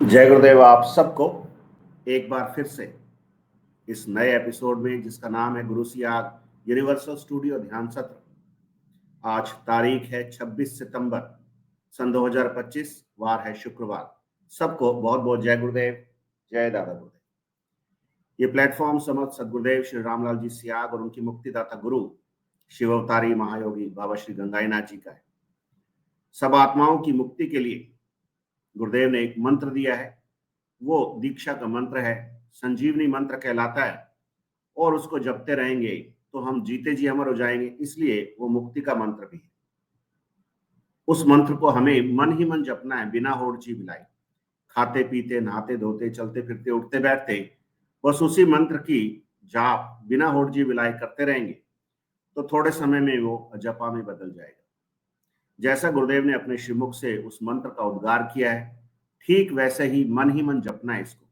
जय गुरुदेव आप सबको एक बार फिर से इस नए एपिसोड में, जिसका नाम है गुरु सियाग यूनिवर्सल स्टूडियो ध्यान सत्र। आज तारीख है 26 सितंबर सन 2025, वार है शुक्रवार। सबको बहुत बहुत जय गुरुदेव, जय दादा गुरुदेव। ये प्लेटफॉर्म समस्त सदगुरुदेव श्री रामलाल जी सियाग और उनकी मुक्तिदाता गुरु शिव अवतारी महायोगी बाबा श्री गंगाईनाथ जी का है। सब आत्माओं की मुक्ति के लिए गुरुदेव ने एक मंत्र दिया है। वो दीक्षा का मंत्र है, संजीवनी मंत्र कहलाता है, और उसको जपते रहेंगे तो हम जीते जी अमर हो जाएंगे, इसलिए वो मुक्ति का मंत्र भी है। उस मंत्र को हमें मन ही मन जपना है, बिना होड़ ची बिलाई। खाते पीते, नहाते धोते, चलते फिरते, उठते बैठते बस उसी मंत्र की जाप बिना होड़ जी बिलाई करते रहेंगे तो थोड़े समय में वो अजपा में बदल जाएगा। जैसा गुरुदेव ने अपने श्रीमुख से उस मंत्र का उद्गार किया है, ठीक वैसे ही मन जपना है इसको।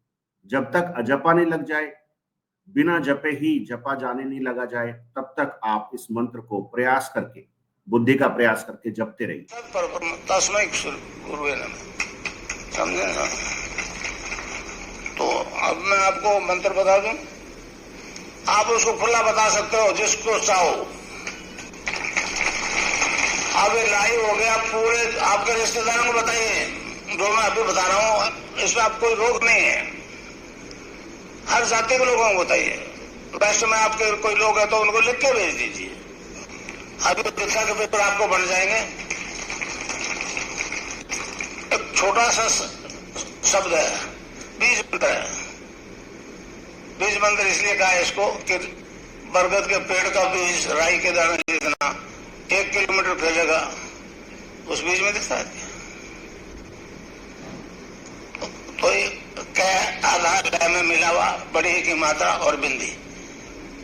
जब तक अजपा नहीं लग जाए, बिना जपे ही जपा जाने नहीं लगा जाए, तब तक आप इस मंत्र को प्रयास करके, बुद्धि का प्रयास करके जपते रहिए। समझे ना? तो अब मैं आपको मंत्र बता दूं, आप उसको खुला बता सकते हो जिसको चाहो। अब ये लाइव हो गया, पूरे आपके रिश्तेदारों को बताइए जो मैं अभी बता रहा हूं, इसमें आप कोई रोक नहीं है। हर जाति के लोगों को बताइए। वैसे में आपके कोई लोग है तो उनको लिख के भेज दीजिए। अभी दीक्षा के पेपर आपको बन जाएंगे। एक छोटा सा शब्द है, बीज मंत्र है। बीज मंत्र इसलिए कहा है इसको कि बरगद के पेड़ का बीज राई के दाने जितना 1 किलोमीटर फैलेगा, उस बीज में दिखता है। तो कै आधार लय में मिला हुआ बड़ी की मात्रा और बिंदी,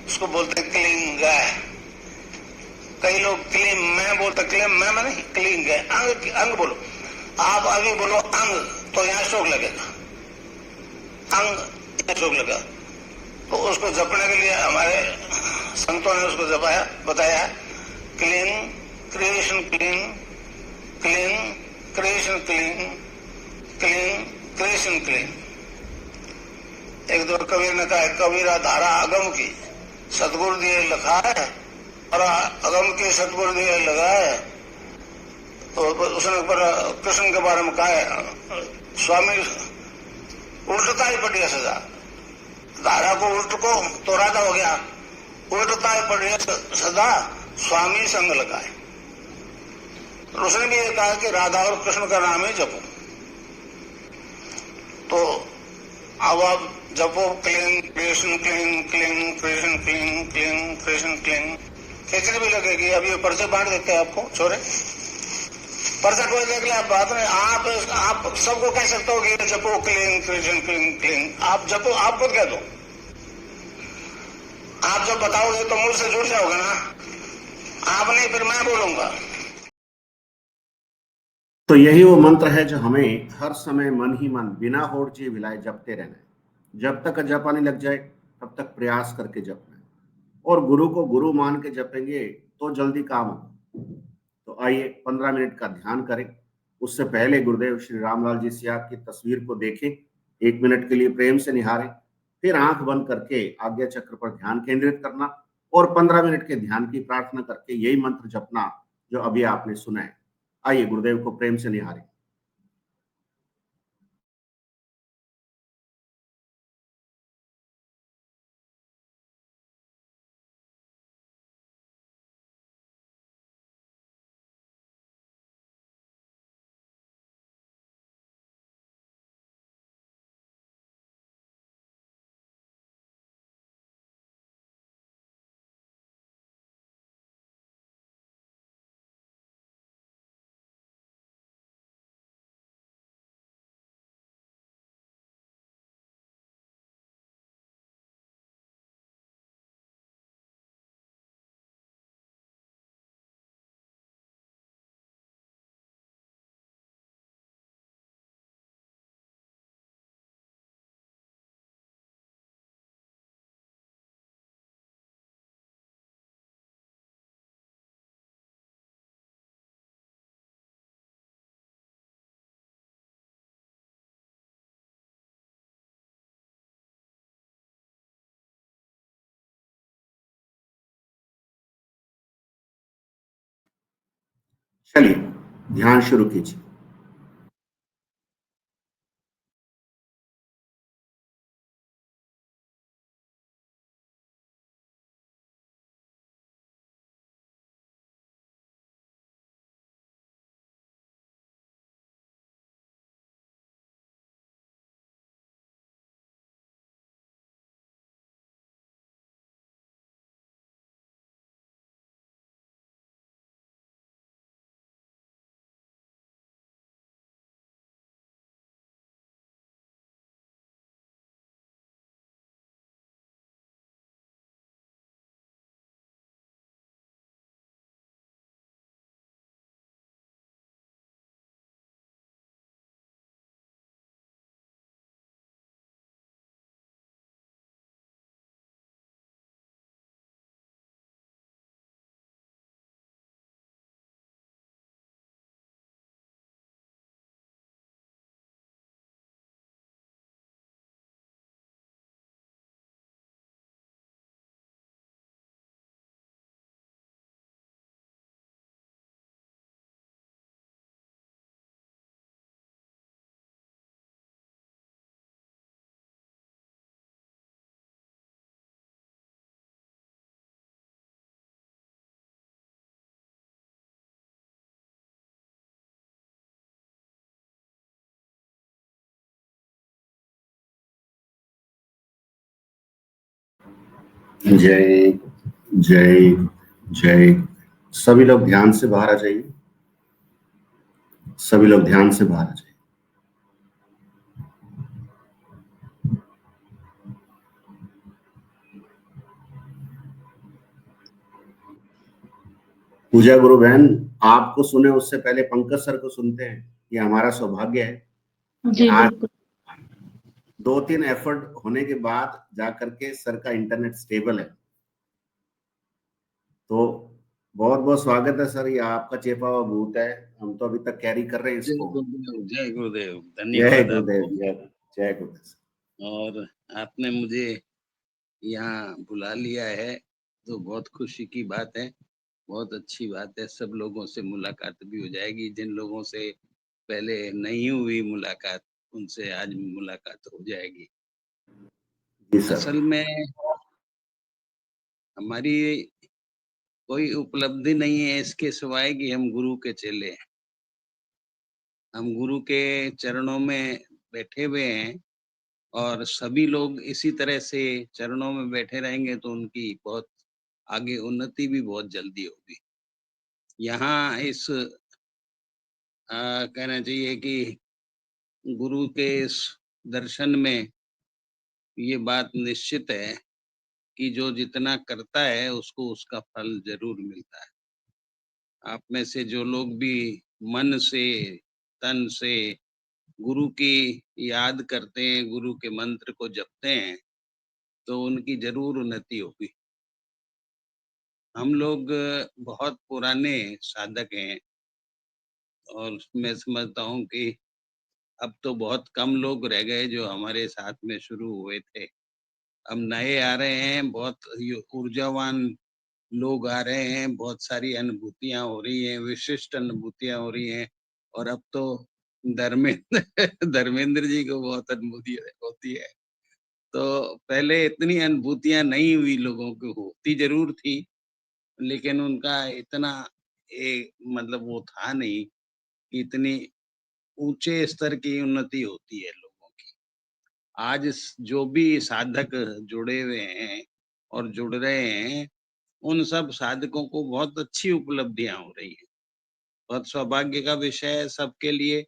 उसको बोलते क्लीन गाय। कई लोग क्लीन मैं बोलते, क्लीन मैं नहीं, क्लीन गाय। अंग बोलो, आप अभी बोलो अंग तो यहाँ शोक लगेगा, अंग शोक लगा। तो उसको जपने के लिए हमारे संतों ने उसको जपाया, बताया clean creation, clean clean creation, clean clean creation, clean. एक दो कबीर ने कहा, कबीरा धारा अगम की सतगुरु दिए लिखा है और अगम की सतगुरु दिए लगा है। तो उसने पर कृष्ण के बारे में कहा है, स्वामी उल्टता ही पड़ी है सजा। धारा को उल्ट को तो राधा हो गया, उल्टता ही पड़ी है सदा, स्वामी संग लगाए। तो उसने भी ये कहा कि राधा और कृष्ण का नाम ही जपो। तो अब आप जपो clean creation, clean clean creation, clean clean creation, clean. खिचड़ी भी लगेगी। अभी पर्चे बांट देते हैं आपको छोरे, पर्चा कोई देख ले, आप बात नहीं। आप सबको कह सकते हो कि जपो क्लीन क्रिएशन, क्लीन क्लीन। आप जपो, आप खुद कह दो। आप जब बताओगे तो मुझसे जुड़ जाओगे ना, आप नहीं फिर मैं बोलूंगा। तो यही वो मंत्र है जो हमें हर समय मन ही मन, बिना होड़ जी बिलाए जपते रहना है। जब तक अजपा नहीं लग जाए तब तक प्रयास करके जपना है, और गुरु को गुरु मान के जपेंगे तो जल्दी काम होगा। तो आइए 15 मिनट का ध्यान करें। उससे पहले गुरुदेव श्री रामलाल जी सियाग की तस्वीर को देखें, 1 मिनट के लिए प्रेम से निहारें, फिर आंख बंद करके आज्ञा चक्र पर ध्यान केंद्रित करना और 15 मिनट के ध्यान की प्रार्थना करके यही मंत्र जपना जो अभी आपने सुना है। आइए गुरुदेव को प्रेम से निहारें। चलिए ध्यान शुरू कीजिए। जय जय जय। सभी लोग ध्यान से बाहर आ जाइए। सभी लोग ध्यान से बाहर आ जाइए। पूजा गुरु बहन, आपको सुने उससे पहले पंकज सर को सुनते हैं। ये हमारा सौभाग्य है कि जी आज बिल्कुल। 2-3 एफर्ट होने के बाद जाकर के सर का इंटरनेट स्टेबल है। तो बहुत बहुत स्वागत है सर। ये आपका चेपा हुआ भूत है, हम तो अभी तक कैरी कर रहे हैं जय इसको। गुरुदेव, जय गुरुदेव। जय धन्यवाद गुरुदेव, आपको। जय गुरुदेव। और आपने मुझे यहाँ बुला लिया है तो बहुत खुशी की बात है, बहुत अच्छी बात है। सब लोगों से मुलाकात भी हो जाएगी, जिन लोगों से पहले नहीं हुई मुलाकात उनसे आज मुलाकात हो जाएगी। जी सर। असल में हमारी कोई उपलब्धि नहीं है इसके सिवाय कि हम गुरु के चेले हैं। हम गुरु के चरणों में बैठे हुए हैं और सभी लोग इसी तरह से चरणों में बैठे रहेंगे तो उनकी बहुत आगे उन्नति भी बहुत जल्दी होगी। यहाँ इस कहना चाहिए कि गुरु के इस दर्शन में ये बात निश्चित है कि जो जितना करता है उसको उसका फल जरूर मिलता है। आप में से जो लोग भी मन से, तन से गुरु की याद करते हैं, गुरु के मंत्र को जपते हैं, तो उनकी जरूर उन्नति होगी। हम लोग बहुत पुराने साधक हैं और मैं समझता हूँ कि अब तो बहुत कम लोग रह गए जो हमारे साथ में शुरू हुए थे। अब नए आ रहे हैं, बहुत ऊर्जावान लोग आ रहे हैं, बहुत सारी अनुभूतियां हो रही हैं, विशिष्ट अनुभूतियां हो रही हैं। और अब तो धर्मेंद्र धर्मेंद्र जी को बहुत अनुभूति होती है। तो पहले इतनी अनुभूतियां नहीं हुई, लोगों को होती जरूर थी लेकिन उनका इतना मतलब वो था नहीं कि इतनी ऊंचे स्तर की उन्नति होती है लोगों की। आज जो भी साधक जुड़े हुए हैं और जुड़ रहे हैं, उन सब साधकों को बहुत अच्छी उपलब्धियां हो रही है। बहुत सौभाग्य का विषय है सबके लिए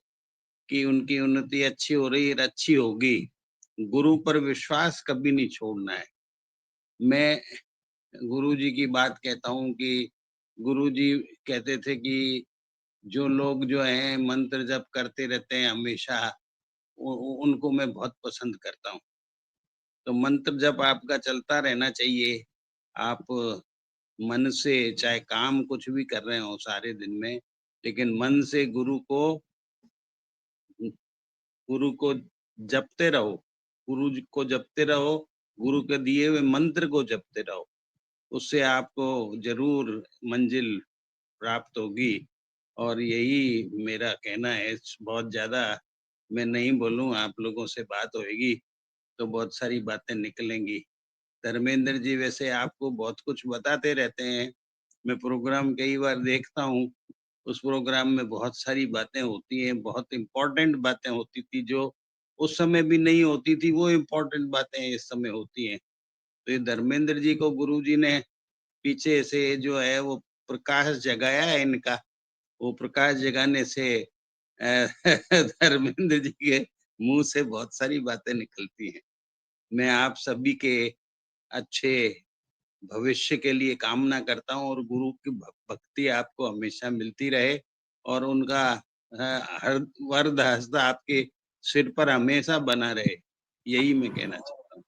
कि उनकी उन्नति अच्छी हो रही है, अच्छी होगी। गुरु पर विश्वास कभी नहीं छोड़ना है। मैं गुरु जी की बात कहता हूँ कि गुरु जी कहते थे कि जो लोग जो हैं मंत्र जप करते रहते हैं हमेशा, उनको मैं बहुत पसंद करता हूँ। तो मंत्र जप आपका चलता रहना चाहिए। आप मन से चाहे काम कुछ भी कर रहे हो सारे दिन में, लेकिन मन से गुरु को जपते रहो। गुरु जी को जपते रहो, गुरु के दिए हुए मंत्र को जपते रहो। उससे आपको जरूर मंजिल प्राप्त होगी और यही मेरा कहना है। बहुत ज्यादा मैं नहीं बोलूं, आप लोगों से बात होगी तो बहुत सारी बातें निकलेंगी। धर्मेंद्र जी वैसे आपको बहुत कुछ बताते रहते हैं, मैं प्रोग्राम कई बार देखता हूँ, उस प्रोग्राम में बहुत सारी बातें होती हैं, बहुत इम्पोर्टेंट बातें होती थी जो उस समय भी नहीं होती थी, वो इम्पोर्टेंट बातें इस समय होती हैं। तो ये धर्मेंद्र जी को गुरु जी ने पीछे से जो है वो प्रकाश जगाया है इनका, वो प्रकाश जगाने से धर्मेंद्र जी के मुंह से बहुत सारी बातें निकलती हैं। मैं आप सभी के अच्छे भविष्य के लिए कामना करता हूँ और गुरु की भक्ति आपको हमेशा मिलती रहे और उनका हर वरद हस्त आपके सिर पर हमेशा बना रहे, यही मैं कहना चाहता हूँ।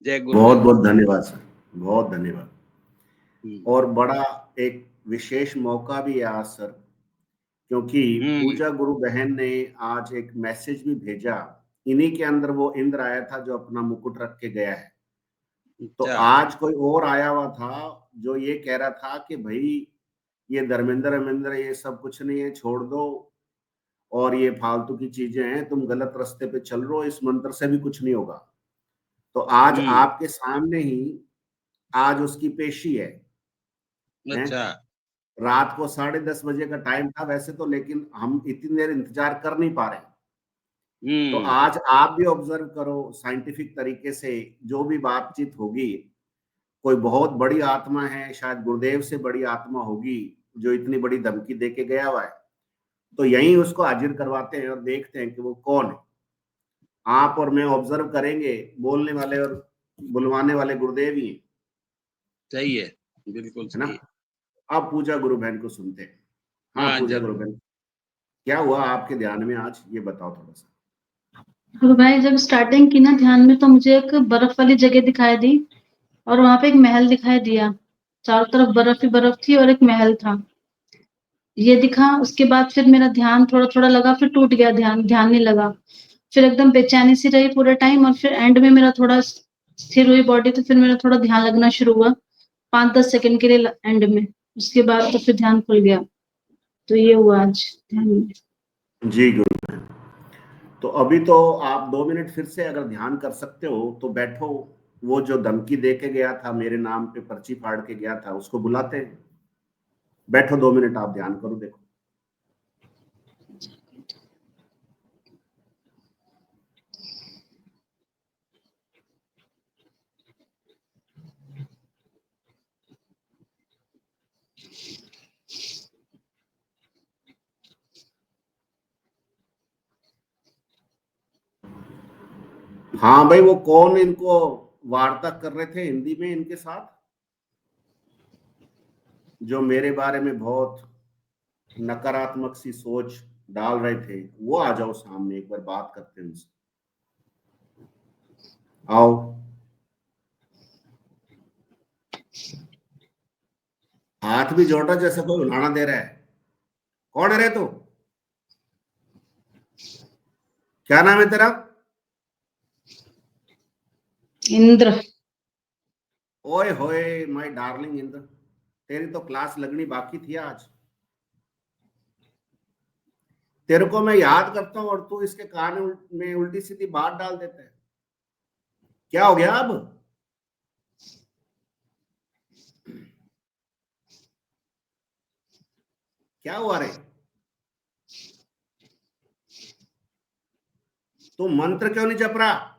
जय बहुत गुरुदेव। बहुत धन्यवाद सर, बहुत धन्यवाद। हम्म और बड़ा एक विशेष मौका भी है आज सर, क्योंकि हम्म, पूजा गुरु बहन ने आज एक मैसेज भी भेजा। इन्हीं के अंदर वो इंद्र आया था जो अपना मुकुट रख के गया है। तो अच्छा। आज कोई और आया हुआ था जो ये कह रहा था कि भाई ये धर्मेंद्र ये सब कुछ नहीं है, छोड़ दो, और ये फालतू की चीजें हैं, तुम गलत रास्ते पे चल रहे हो, इस मंत्र से भी कुछ नहीं होगा। तो आज हम्म, आपके सामने ही आज उसकी पेशी है? अच्छा। रात को 10:30 बजे का टाइम था वैसे तो, लेकिन हम इतनी देर इंतजार कर नहीं पा रहे। तो हम्म, आज आप भी ऑब्जर्व करो साइंटिफिक तरीके से, जो भी बातचीत होगी, कोई बहुत बड़ी आत्मा है, शायद गुरुदेव से बड़ी आत्मा होगी जो इतनी बड़ी धमकी दे के गया हुआ है। तो यहीं उसको हाजिर करवाते हैं और देखते हैं कि वो कौन है। आप और मैं ऑब्जर्व करेंगे, बोलने वाले और बुलवाने वाले गुरुदेव ही हैं, सही है, बिल्कुल है ना? सही है। अब पूजा गुरु बहन को सुनते हैं। हाँ हाँ पूजा गुरु जरूर। बहन, क्या हुआ आपके ध्यान में आज, ये बताओ थोड़ा सा। तो भाई जब स्टार्टिंग की ना ध्यान में, तो मुझे एक बर्फ वाली जगह दिखाई दी और वहां पे एक महल दिखाई दिया। चारों तरफ बर्फ ही बर्फ थी और एक महल था, ये दिखा। उसके बाद फिर मेरा ध्यान थोड़ा थोड़ा लगा, फिर टूट गया ध्यान, ध्यान नहीं लगा। फिर एकदम बेचैनी सी रही पूरे टाइम, और फिर एंड में मेरा थोड़ा स्थिर हुई बॉडी, तो फिर मेरा थोड़ा ध्यान लगना शुरू हुआ 5-10 सेकंड के लिए एंड में। उसके बाद तो फिर ध्यान खुल गया। तो ये हुआ आज ध्यान में। जी गुरु बहन, तो अभी तो आप 2 मिनट फिर से अगर ध्यान कर सकते हो तो बैठो। वो जो धमकी दे के गया था, मेरे नाम पे पर्ची फाड़ के गया था, उसको बुलाते हैं। बैठो 2 मिनट, आप ध्यान करो, देखो। हाँ भाई, वो कौन इनको वार्ता कर रहे थे हिंदी में इनके साथ, जो मेरे बारे में बहुत नकारात्मक सी सोच डाल रहे थे? वो आ जाओ सामने, एक बार बात करते हैं उनसे। आओ। हाथ भी जोड़ा जैसे कोई उलाना दे रहा है। कौन है रे तू? क्या नाम है तेरा? इंद्र। ओए होए माय डार्लिंग इंद्र, तेरी तो क्लास लगनी बाकी थी आज। तेरे को मैं याद करता हूँ और तू इसके कान में उल्टी सीधी बात डाल देता है। क्या हो गया अब? क्या हुआ रे? तू मंत्र क्यों नहीं जप रहा?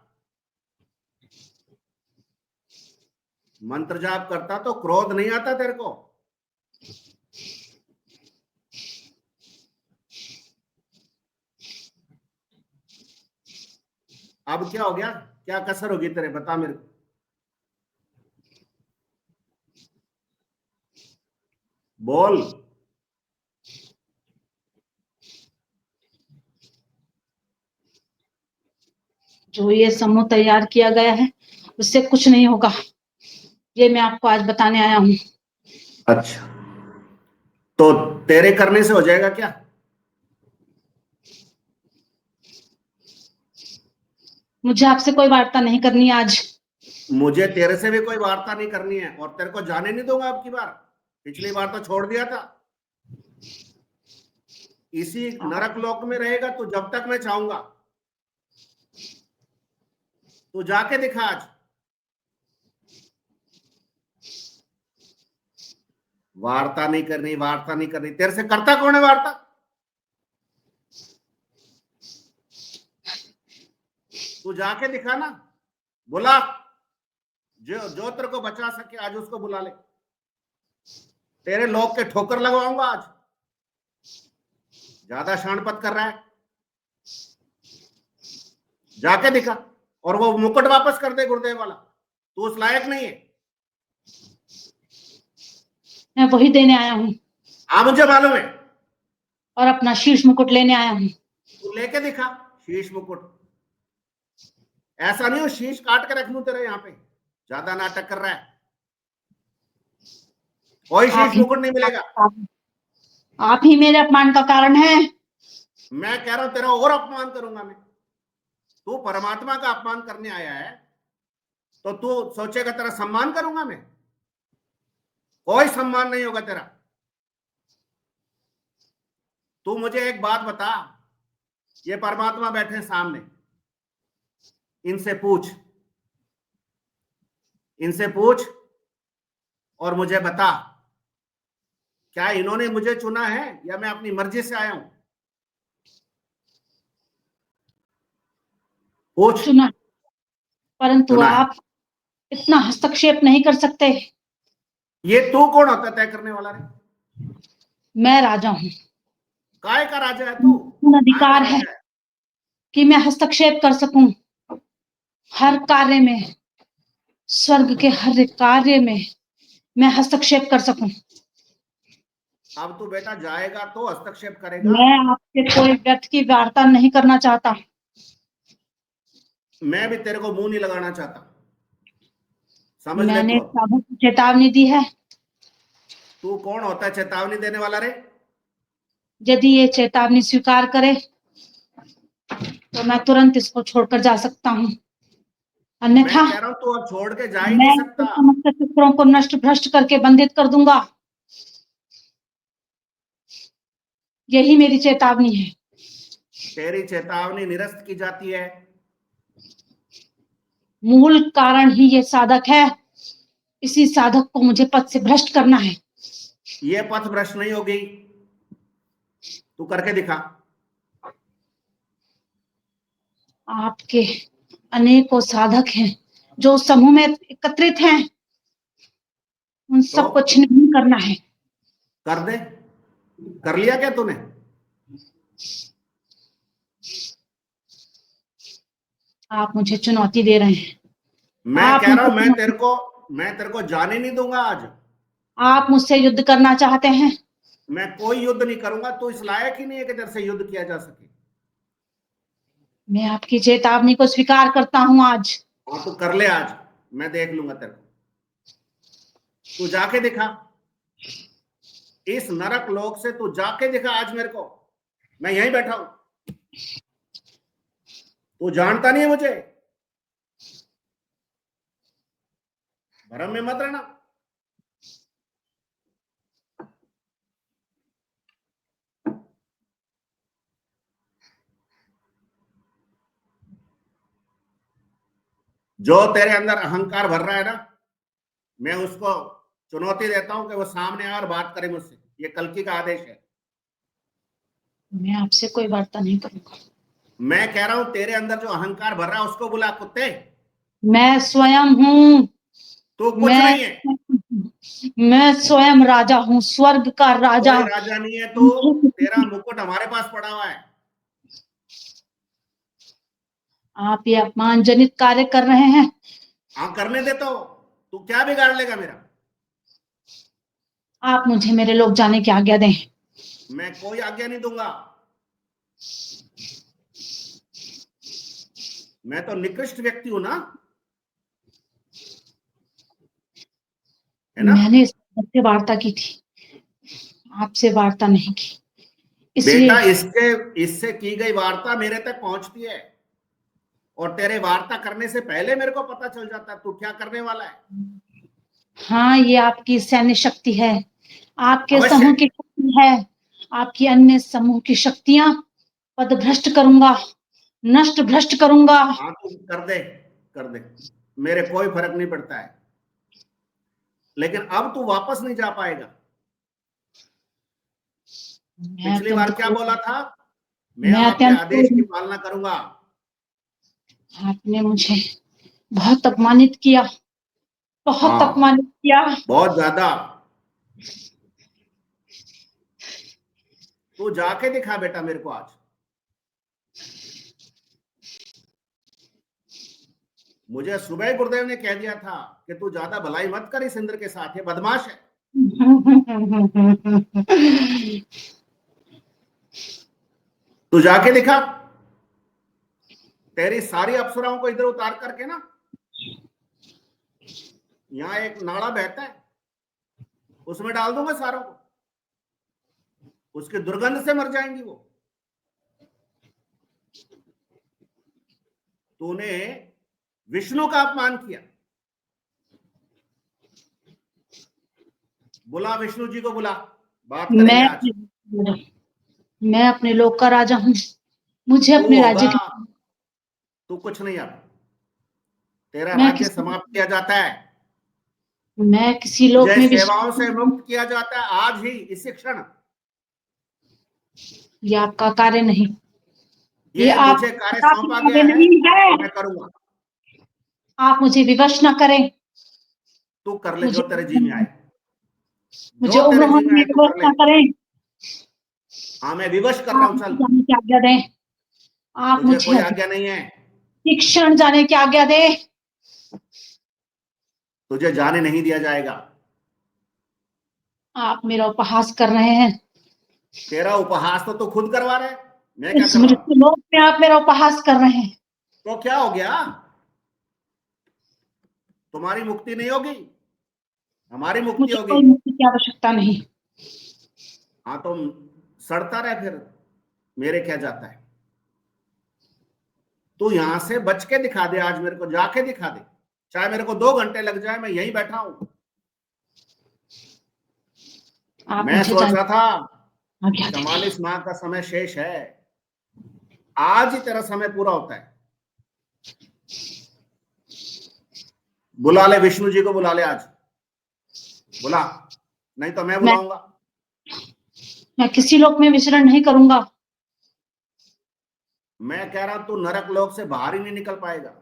मंत्र जाप करता तो क्रोध नहीं आता तेरे को? अब क्या हो गया? क्या कसर होगी तेरे, बता मेरे को। बोल। जो ये समूह तैयार किया गया है उससे कुछ नहीं होगा, ये मैं आपको आज बताने आया हूँ। अच्छा, तो तेरे करने से हो जाएगा क्या? मुझे आपसे कोई वार्ता नहीं करनी आज। मुझे तेरे से भी कोई वार्ता नहीं करनी है, और तेरे को जाने नहीं दूंगा अब की बार। पिछली बार तो छोड़ दिया था। इसी नरक लोक में रहेगा तो जब तक मैं चाहूंगा। तो जाके दिखा आज। वार्ता नहीं करनी, वार्ता नहीं करनी, तेरे से करता कौन है वार्ता? तू जाके दिखा ना, बुला, जो तेरे को बचा सके आज उसको बुला ले। तेरे लोग के ठोकर लगवाऊंगा आज। ज्यादा शानपत कर रहा है, जाके दिखा। और वो मुकुट वापस कर दे गुरुदेव वाला, तू उस लायक नहीं है। मैं वही देने आया हूँ। हाँ मुझे मालूम है। और अपना शीश मुकुट लेने आया हूँ। तू लेके दिखा शीश मुकुट। ऐसा नहीं हो शीश काट के रख लूं तेरे यहाँ पे, ज्यादा नाटक कर रहा है। कोई शीश मुकुट नहीं मिलेगा। आप ही मेरे अपमान का कारण है। मैं कह रहा हूं तेरा और अपमान करूंगा मैं। तू परमात्मा का अपमान करने आया है तो तू सोचेगा तेरा सम्मान करूंगा मैं? कोई सम्मान नहीं होगा तेरा। तू मुझे एक बात बता, ये परमात्मा बैठे सामने, इनसे पूछ, इनसे पूछ और मुझे बता, क्या इन्होंने मुझे चुना है या मैं अपनी मर्जी से आया हूं? पूछ। चुना, परंतु चुना है। आप इतना हस्तक्षेप नहीं कर सकते। ये तू कौन होता तय करने वाला रे? मैं राजा हूँ। काय का राजा है तू? अधिकार है कि मैं हस्तक्षेप कर सकूं हर कार्य में, स्वर्ग के हर कार्य में मैं हस्तक्षेप कर सकूं। अब तू बेटा जाएगा तो हस्तक्षेप करेगा। मैं आपसे कोई व्यर्थ की वार्ता नहीं करना चाहता। मैं भी तेरे को मुंह नहीं लगाना चाहता, समझ ले। मैंने तू साधु को चेतावनी दी है। तू कौन होता है चेतावनी देने वाला रे? यदि ये चेतावनी स्वीकार करे तो मैं तुरंत इसको छोड़कर जा सकता हूँ, मैं अन्यथा कह रहा हूं तू अब छोड़ के जा ही मैं नहीं इसके सकता। समस्त चक्रों को नष्ट भ्रष्ट करके बंधित कर दूंगा। यही मेरी चेतावनी है। तेरी चेतावनी निरस्त की जाती है। मूल कारण ही ये साधक है। इसी साधक को मुझे पद से भ्रष्ट करना है। ये पथ भ्रष्ट नहीं होगी, तू करके दिखा। आपके अनेकों साधक हैं जो समूह में एकत्रित हैं, उन सबको छिन्न करना है। कर दे। कर लिया क्या तूने? आप मुझे चुनौती दे रहे हैं। मैं कह रहा हूं मैं तेरे को जाने नहीं दूंगा आज। आप मुझसे युद्ध करना चाहते हैं। मैं कोई युद्ध नहीं करूंगा, तो इस लायक ही नहीं है कि तेरे से युद्ध किया जा सके। मैं आपकी चेतावनी को स्वीकार करता हूं आज। हाँ तो कर ले आज, मैं देख लूंगा तेरे को। तू जाके दिखा इस नरक लोक से, तू जाके दिखा आज मेरे को। मैं यहीं बैठा हूं, तू जानता नहीं है मुझे। भरम में मत रहना। जो तेरे अंदर अहंकार भर रहा है ना, मैं उसको चुनौती देता हूं कि वो सामने आए और बात करे मुझसे। ये कल्कि का आदेश है। मैं आपसे कोई वार्ता नहीं करूंगा। मैं कह रहा हूं तेरे अंदर जो अहंकार भर रहा है उसको बुला। कुत्ते, मैं स्वयं हूं। तू कुछ नहीं है। मैं स्वयं राजा हूं, स्वर्ग का राजा। कोई राजा नहीं है तू। तेरा मुकुट हमारे पास पड़ा हुआ है। आप ये अपमानजनित कार्य कर रहे हैं। हाँ करने देता हूं। तू क्या बिगाड़ लेगा मेरा? आप मुझे मेरे लोग जाने की आज्ञा दें। मैं कोई आज्ञा नहीं दूंगा। मैं तो निकृष्ट व्यक्ति हूं ना, है ना? मैंने इससे वार्ता की थी, आपसे वार्ता नहीं की। इसलिए बेटा इससे की गई वार्ता मेरे तक पहुंचती है, और तेरे वार्ता करने से पहले मेरे को पता चल जाता है तू क्या करने वाला है। हाँ, ये आपकी सैन्य शक्ति है, आपके अवश्य। समूह की शक्ति है। आपकी अन्य समूह की शक्तियां पदभ्रष्ट करूंगा, नष्ट भ्रष्ट करूंगा। हाँ तू कर दे, मेरे कोई फर्क नहीं पड़ता है, लेकिन अब तू वापस नहीं जा पाएगा। पिछली बार क्या बोला था? मैं मैं आपके अत्यंत आदेश की पालना करूंगा। आपने मुझे बहुत अपमानित किया, बहुत हाँ, अपमानित किया। बहुत ज्यादा। तू जाके दिखा बेटा मेरे को आज। मुझे सुबह गुरुदेव ने कह दिया था कि तू ज्यादा भलाई मत कर इस इंद्र के साथ, ये बदमाश है। तू जाके दिखा, तेरी सारी अप्सराओं को इधर उतार करके ना, यहाँ एक नाला बहता है, उसमें डाल दूंगा सारों को, उसकी दुर्गंध से मर जाएंगी वो। तूने विष्णु का अपमान किया। बुला विष्णु जी को, बुला, बात करेंगे आज। मैं अपने लोक का राजा हूँ, मुझे तू अपने राज्य होगा, की तू कुछ नहीं। अब तेरा मैं राज्य समाप्त किया जाता है, किसी लोक तुझे में सेवाओं से मुक्त किया जाता है आज ही, इसी क्षण। ये आपका कार्य नहीं, ये ये आप मुझे कार्य सौंपा गया है, नहीं है। मैं करूंगा। आप मुझे विवश ना करें, तू कर ले जो मुझे तेरे जी में आए, मुझे जो उम्र तेरे जी होने में में आए तू विवश कर ले। ना करें। हाँ मैं विवश कर रहा आप हूं, मुझे चल। जाने की आज्ञा दें, आप तुझे कोई मुझे आज्ञा नहीं है, शिक्षण जाने की आज्ञा दें। तुझे जाने नहीं दिया जाएगा। आप मेरा उपहास कर रहे हैं, तेरा उपहास तो तू खुद करवा रहे, मैं क्या इस कर रहा हूं? मृत्यु लोक में आप मेरा उपहास कर रहे हैं। तो क्या हो गया? तुम्हारी मुक्ति नहीं होगी, हमारी मुक्ति मुझे होगी। कोई मुक्ति की आवश्यकता नहीं। हाँ तो सड़ता रहे फिर, मेरे क्या जाता है। तू यहां से बच के दिखा दे आज, मेरे को जाके दिखा दे, चाहे मेरे को 2 घंटे लग जाए, मैं यहीं बैठा हूं। आप मैं मुझे सोच रहा था आज्ञा दे। 44 माह का समय शेष है, आज ही तेरा समय पूरा होता है। बुला ले विष्णु जी को, बुला ले आज, बुला, नहीं तो मैं बुलाऊंगा। मैं किसी लोक में विचरण नहीं करूंगा। मैं कह रहा हूं तू नरक लोक से बाहर ही नहीं निकल पाएगा।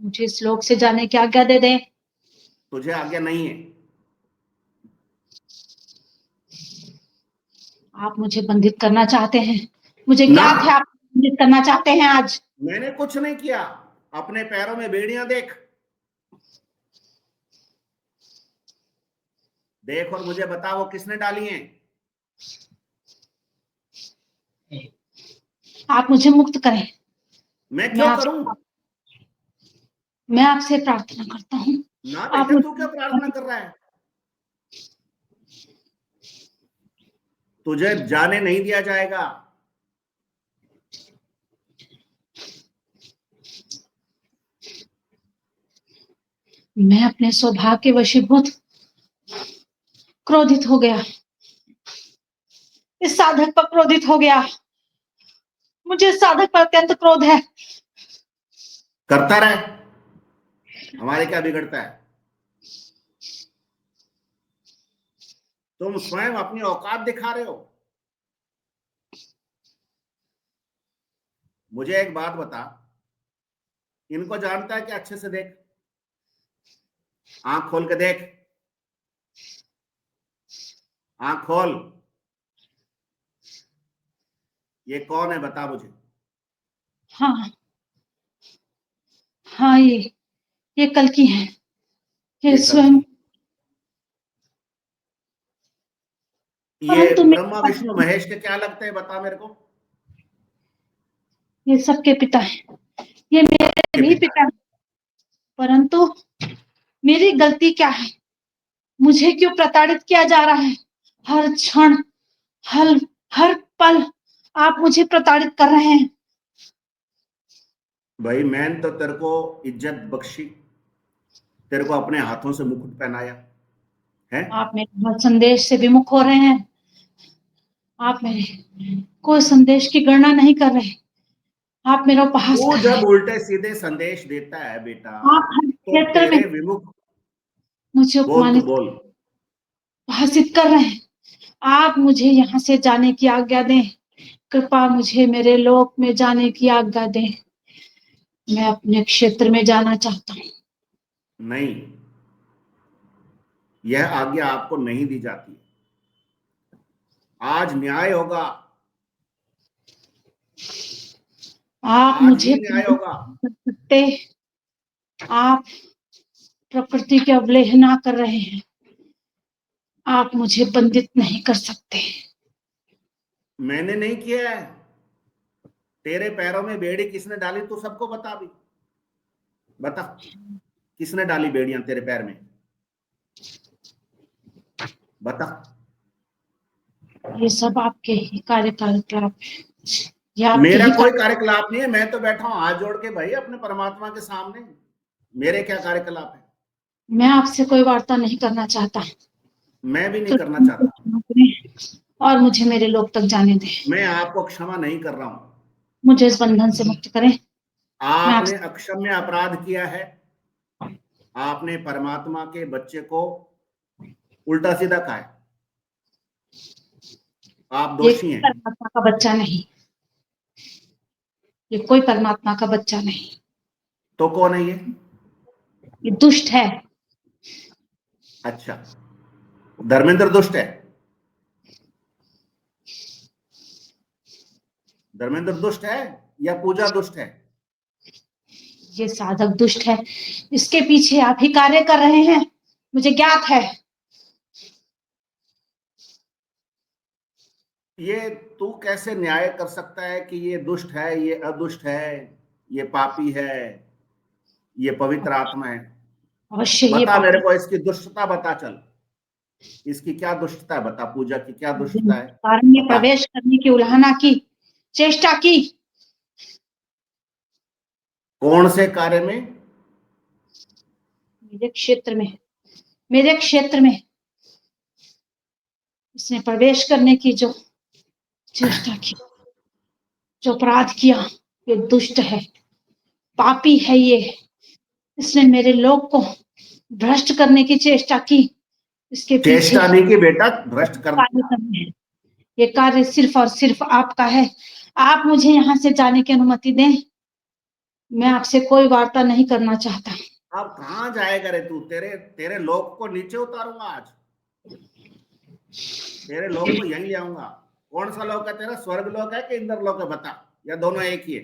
मुझे इस लोक से जाने की आज्ञा दे दें। तुझे आज्ञा नहीं है। आप मुझे बंधित करना चाहते हैं, मुझे ना, ज्ञात है आप बंधित करना चाहते हैं आज। मैंने कुछ नहीं किया, अपने पैरों में बेड़ियां देख, देख और मुझे बता वो किसने डाली हैं। आप मुझे मुक्त करें। मैं क्यों करूं? मैं आपसे प्रार्थना करता हूँ। ना आप बेटा, तू क्या प्रार्थना मुझे कर रहा है? तुझे जाने नहीं दिया जाएगा। मैं अपने सौभाग्य के वशीभूत क्रोधित हो गया, इस साधक पर क्रोधित हो गया। मुझे इस साधक पर अत्यंत क्रोध है। करता रहे, हमारे क्या बिगड़ता है? तुम स्वयं अपनी औकात दिखा रहे हो। मुझे एक बात बता, इनको जानता है कि अच्छे से देख, आंख खोल के देख, आंख खोल। ये कौन है बता मुझे। हाँ हाँ, ये कल की है, ये ये कल स्वयं। की, ये परंतु ब्रह्मा विष्णु महेश के क्या लगते हैं बता मेरे को। ये सबके पिता है, ये मेरे भी पिता है। परंतु मेरी गलती क्या है? मुझे क्यों प्रताड़ित किया जा रहा है? हर क्षण, हर हर पल आप मुझे प्रताड़ित कर रहे हैं। भाई मैंने तो तेरे को इज्जत बख्शी, तेरे को अपने हाथों से मुकुट पहनाया है। आप मेरे संदेश से विमुख हो रहे हैं। आप मेरे कोई संदेश की गणना नहीं कर रहे, आप मेरा उपहास वो कर रहे जब हैं। उल्टे सीधे संदेश देता है बेटा, आप हर तो क्षेत्र में तेरे विमुख, मुझे बोल तू अपमानित बोल। उपहासित कर रहे हैं। आप मुझे यहाँ से जाने की आज्ञा दें, कृपा मुझे मेरे लोक में जाने की आज्ञा दें। मैं अपने क्षेत्र में जाना चाहता हूँ। नहीं, यह आज्ञा आपको नहीं दी जाती। आज न्याय होगा, आप आज मुझे ही न्याय बंदित होगा। नहीं कर सकते। आप प्रकृति की अवहेलना कर रहे हैं। आप मुझे बंदित नहीं कर सकते। मैंने नहीं किया है। तेरे पैरों में बेड़ी किसने डाली, तू सबको बता भी, बता किसने डाली बेड़ियां तेरे पैर में, बता। ये सब आपके ही कार्यकलाप है। ये आपके मेरा ही कोई कार्यकलाप नहीं है, मैं तो बैठा हूं हाथ जोड़ के भाई अपने परमात्मा के सामने। मेरे क्या कार्यकलाप है? मैं आपसे कोई वार्ता नहीं करना चाहता। मैं भी नहीं करना कृपया मुझे चाहता। क्षमा करें और मुझे मेरे लोक तक जाने दें। मैं आपको क्षमा नहीं कर रहा हूं। मुझे इस बंधन से मुक्त करें। मैं आपने आपसे अक्षम्य अपराध किया है। आपने परमात्मा के बच्चे को उल्टा सीधा कहा है। आप ये दोषी हैं। परमात्मा का बच्चा नहीं, ये कोई परमात्मा का बच्चा नहीं, तो कौन है ये? ये दुष्ट है। अच्छा, धर्मेंद्र दुष्ट है? धर्मेंद्र दुष्ट है या पूजा दुष्ट है? ये साधक दुष्ट है। इसके पीछे आप ही कार्य कर रहे हैं, मुझे ज्ञात है। ये तू कैसे न्याय कर सकता है कि ये दुष्ट है, ये अदुष्ट है, ये पापी है, ये पवित्र आत्मा है? अवश्य ये बता मेरे पापी को, इसकी दुष्टता बता चल। इसकी क्या दुष्टता है बता, पूजा की क्या दुष्टता है? कारण में बता। प्रवेश करने की उल्लंघना की चेष्टा की। कौन से कार्य में? मेरे क्षेत्र में, मेरे क्षेत्र में इसने प्रवेश करने की जो चेष्टा की, जो अपराध किया, ये दुष्ट है, पापी है ये। इसने मेरे लोक को भ्रष्ट करने की चेष्टा की। इसके पीछे चेष्टा नहीं की बेटा, भ्रष्ट कर कार्य दिया। करने हैं। ये कार्य सिर्फ और सिर्फ आपका है। आप मुझे यहाँ से जाने की अनुमति दें। मैं आपसे कोई वार्ता नहीं करना चाहता। अब कहां जाएगा रे तू? तेरे तेरे लोक को नीचे उतारूंगा आज। तेरे लोक को यहीं ले आऊंगा। कौन सा लोक है तेरा? स्वर्ग लोक है कि इंद्र लोक है, बता। या दोनों एक ही है?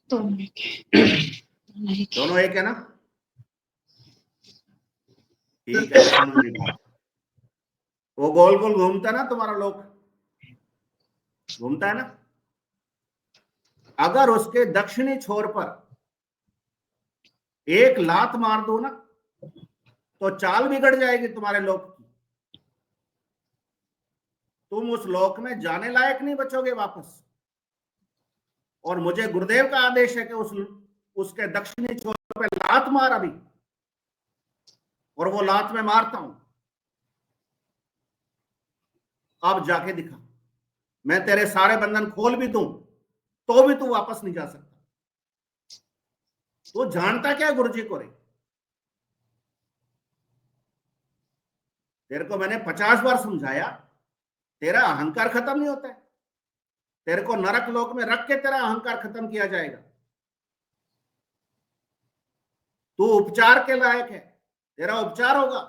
तो नहीं, दोनों एक है ना? ठीक है, तो समझ नहीं पा रहा। वो गोल गोल घूमता है ना तुम्हारा लोक, घूमता है ना? अगर उसके दक्षिणी छोर पर एक लात मार दो ना, तो चाल बिगड़ जाएगी तुम्हारे लोक की। तुम उस लोक में जाने लायक नहीं बचोगे वापस। और मुझे गुरुदेव का आदेश है कि उसके दक्षिणी छोर पे लात मार अभी। और वो लात में मारता हूं। अब जाके दिखा। मैं तेरे सारे बंधन खोल भी दूं तो भी तू वापस नहीं जा सकता। तो जानता क्या गुरु जी को रे? तेरे को मैंने 50 बार समझाया, तेरा अहंकार खत्म नहीं होता है। तेरे को नरक लोक में रख के तेरा अहंकार खत्म किया जाएगा। तू उपचार के लायक है, तेरा उपचार होगा।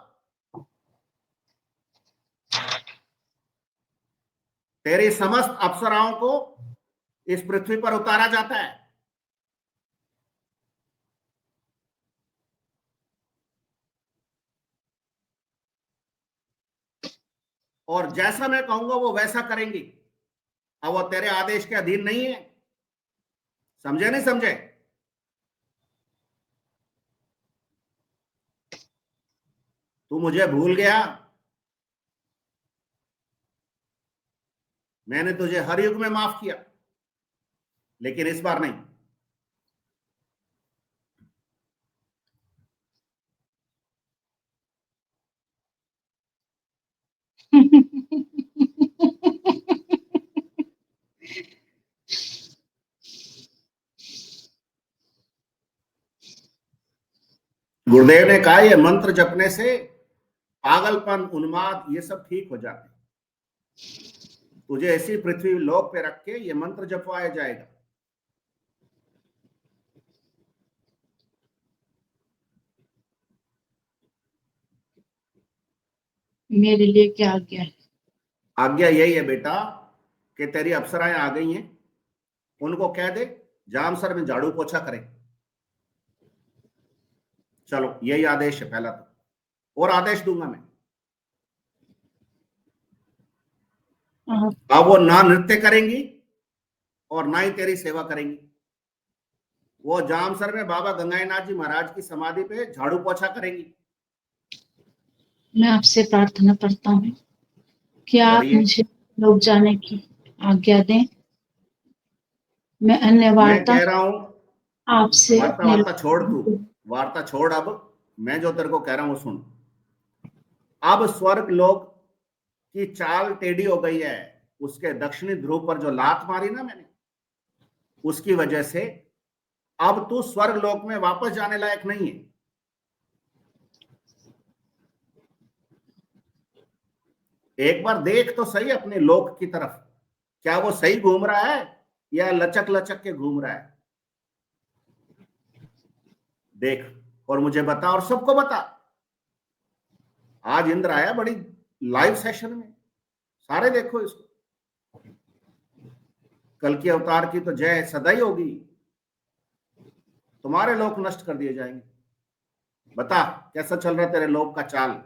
तेरी समस्त अप्सराओं को इस पृथ्वी पर उतारा जाता है। और जैसा मैं कहूंगा वो वैसा करेंगी। अब वो तेरे आदेश के अधीन नहीं है। समझे नहीं समझे? तू मुझे भूल गया। मैंने तुझे हर युग में माफ किया, लेकिन इस बार नहीं। कहा ये मंत्र जपने से पागलपन, उन्माद ये सब ठीक हो जाते हैं। तुझे ऐसी पृथ्वी लोक पे रख के ये मंत्र जपवाया जाएगा। मेरे लिए क्या आज्ञा है? आज्ञा यही है बेटा कि तेरी अप्सराएं आ गई हैं, उनको कह दे जामसर में झाड़ू पोछा करें। चलो यही आदेश है पहला तो, और आदेश दूंगा मैं। अब वो ना नृत्य करेंगी और ना ही तेरी सेवा करेंगी। वो जामसर में बाबा गंगाईनाथ जी महाराज की समाधि पे झाड़ू पोछा करेंगी। मैं आपसे प्रार्थना करता हूँ कि आप करिए। मुझे लोग जाने की आज्ञा दें। मैं अन्य मैं वार्ता कह रहा हूं, आपसे वार्ता अपने वार्ता छोड़, तू वार्ता छोड़। अब मैं जो तेरे को कह रहा हूं सुन। अब स्वर्ग लोक की चाल टेढ़ी हो गई है। उसके दक्षिणी ध्रुव पर जो लात मारी ना मैंने, उसकी वजह से अब तू स्वर्ग लोक में वापस जाने लायक नहीं है। एक बार देख तो सही अपने लोक की तरफ, क्या वो सही घूम रहा है या लचक लचक के घूम रहा है? देख और मुझे बता, और सबको बता। आज इंद्र आया बड़ी लाइव सेशन में, सारे देखो इसको। कल की अवतार की तो जय सदा ही होगी। तुम्हारे लोक नष्ट कर दिए जाएंगे। बता कैसा चल रहा है तेरे लोक का चाल?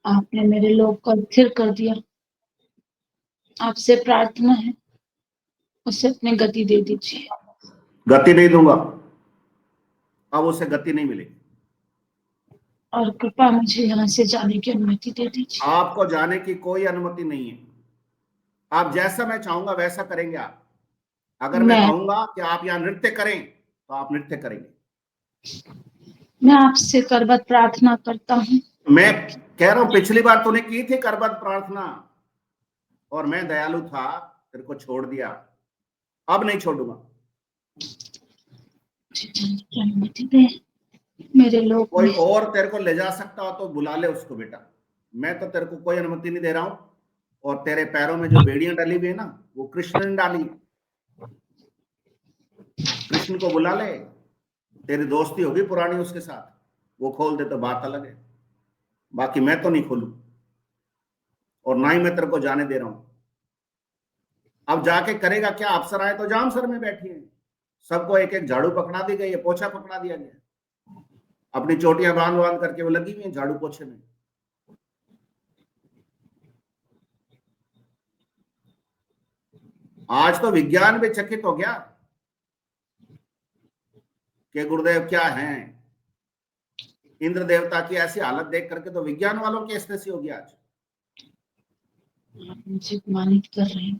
आपने मेरे लोग को स्थिर कर दिया। आपसे प्रार्थना है उसे अपनी गति दे दीजिए। गति नहीं दूंगा, अब उसे गति नहीं मिलेगी। और कृपा मुझे यहाँ से जाने की अनुमति दे दीजिए। आपको जाने की कोई अनुमति नहीं है। आप जैसा मैं चाहूंगा वैसा करेंगे आप। अगर मैं कहूंगा कि आप यहाँ नृत्य करें तो आप नृत्य करेंगे। मैं आपसे करबद्ध प्रार्थना करता हूँ। मैं कह रहा हूं पिछली बार तूने की थी करबद्ध प्रार्थना और मैं दयालु था, तेरे को छोड़ दिया। अब नहीं छोड़ूंगा। मुझे जाने की अनुमति दे। मेरे लोग कोई में और तेरे को ले जा सकता हो तो बुला ले उसको बेटा। मैं तो तेरे को कोई अनुमति नहीं दे रहा हूं। और तेरे पैरों में जो बेड़ियां डाली हुई है ना, वो कृष्ण ने डाली। कृष्ण को बुला ले, तेरी दोस्ती होगी पुरानी उसके साथ, वो खोल दे तो बात अलग है। बाकी मैं तो नहीं खोलू और ना ही मैं तेरे को जाने दे रहा हूं। अब जाके करेगा क्या? अप्सराएं तो जामसर में बैठी हैं, सबको एक एक झाड़ू पकड़ा दी गई है, पोछा पकड़ा दिया गया। अपनी चोटियां बांध बांध करके वो लगी हुई हैं झाड़ू पोछे में। आज तो विज्ञान भी चकित हो गया कि गुरुदेव क्या हैं। इंद्र देवता की ऐसी हालत देख करके तो विज्ञान वालों की स्थिति होगी आज। आप मुझे अपमानित कर रहे हैं।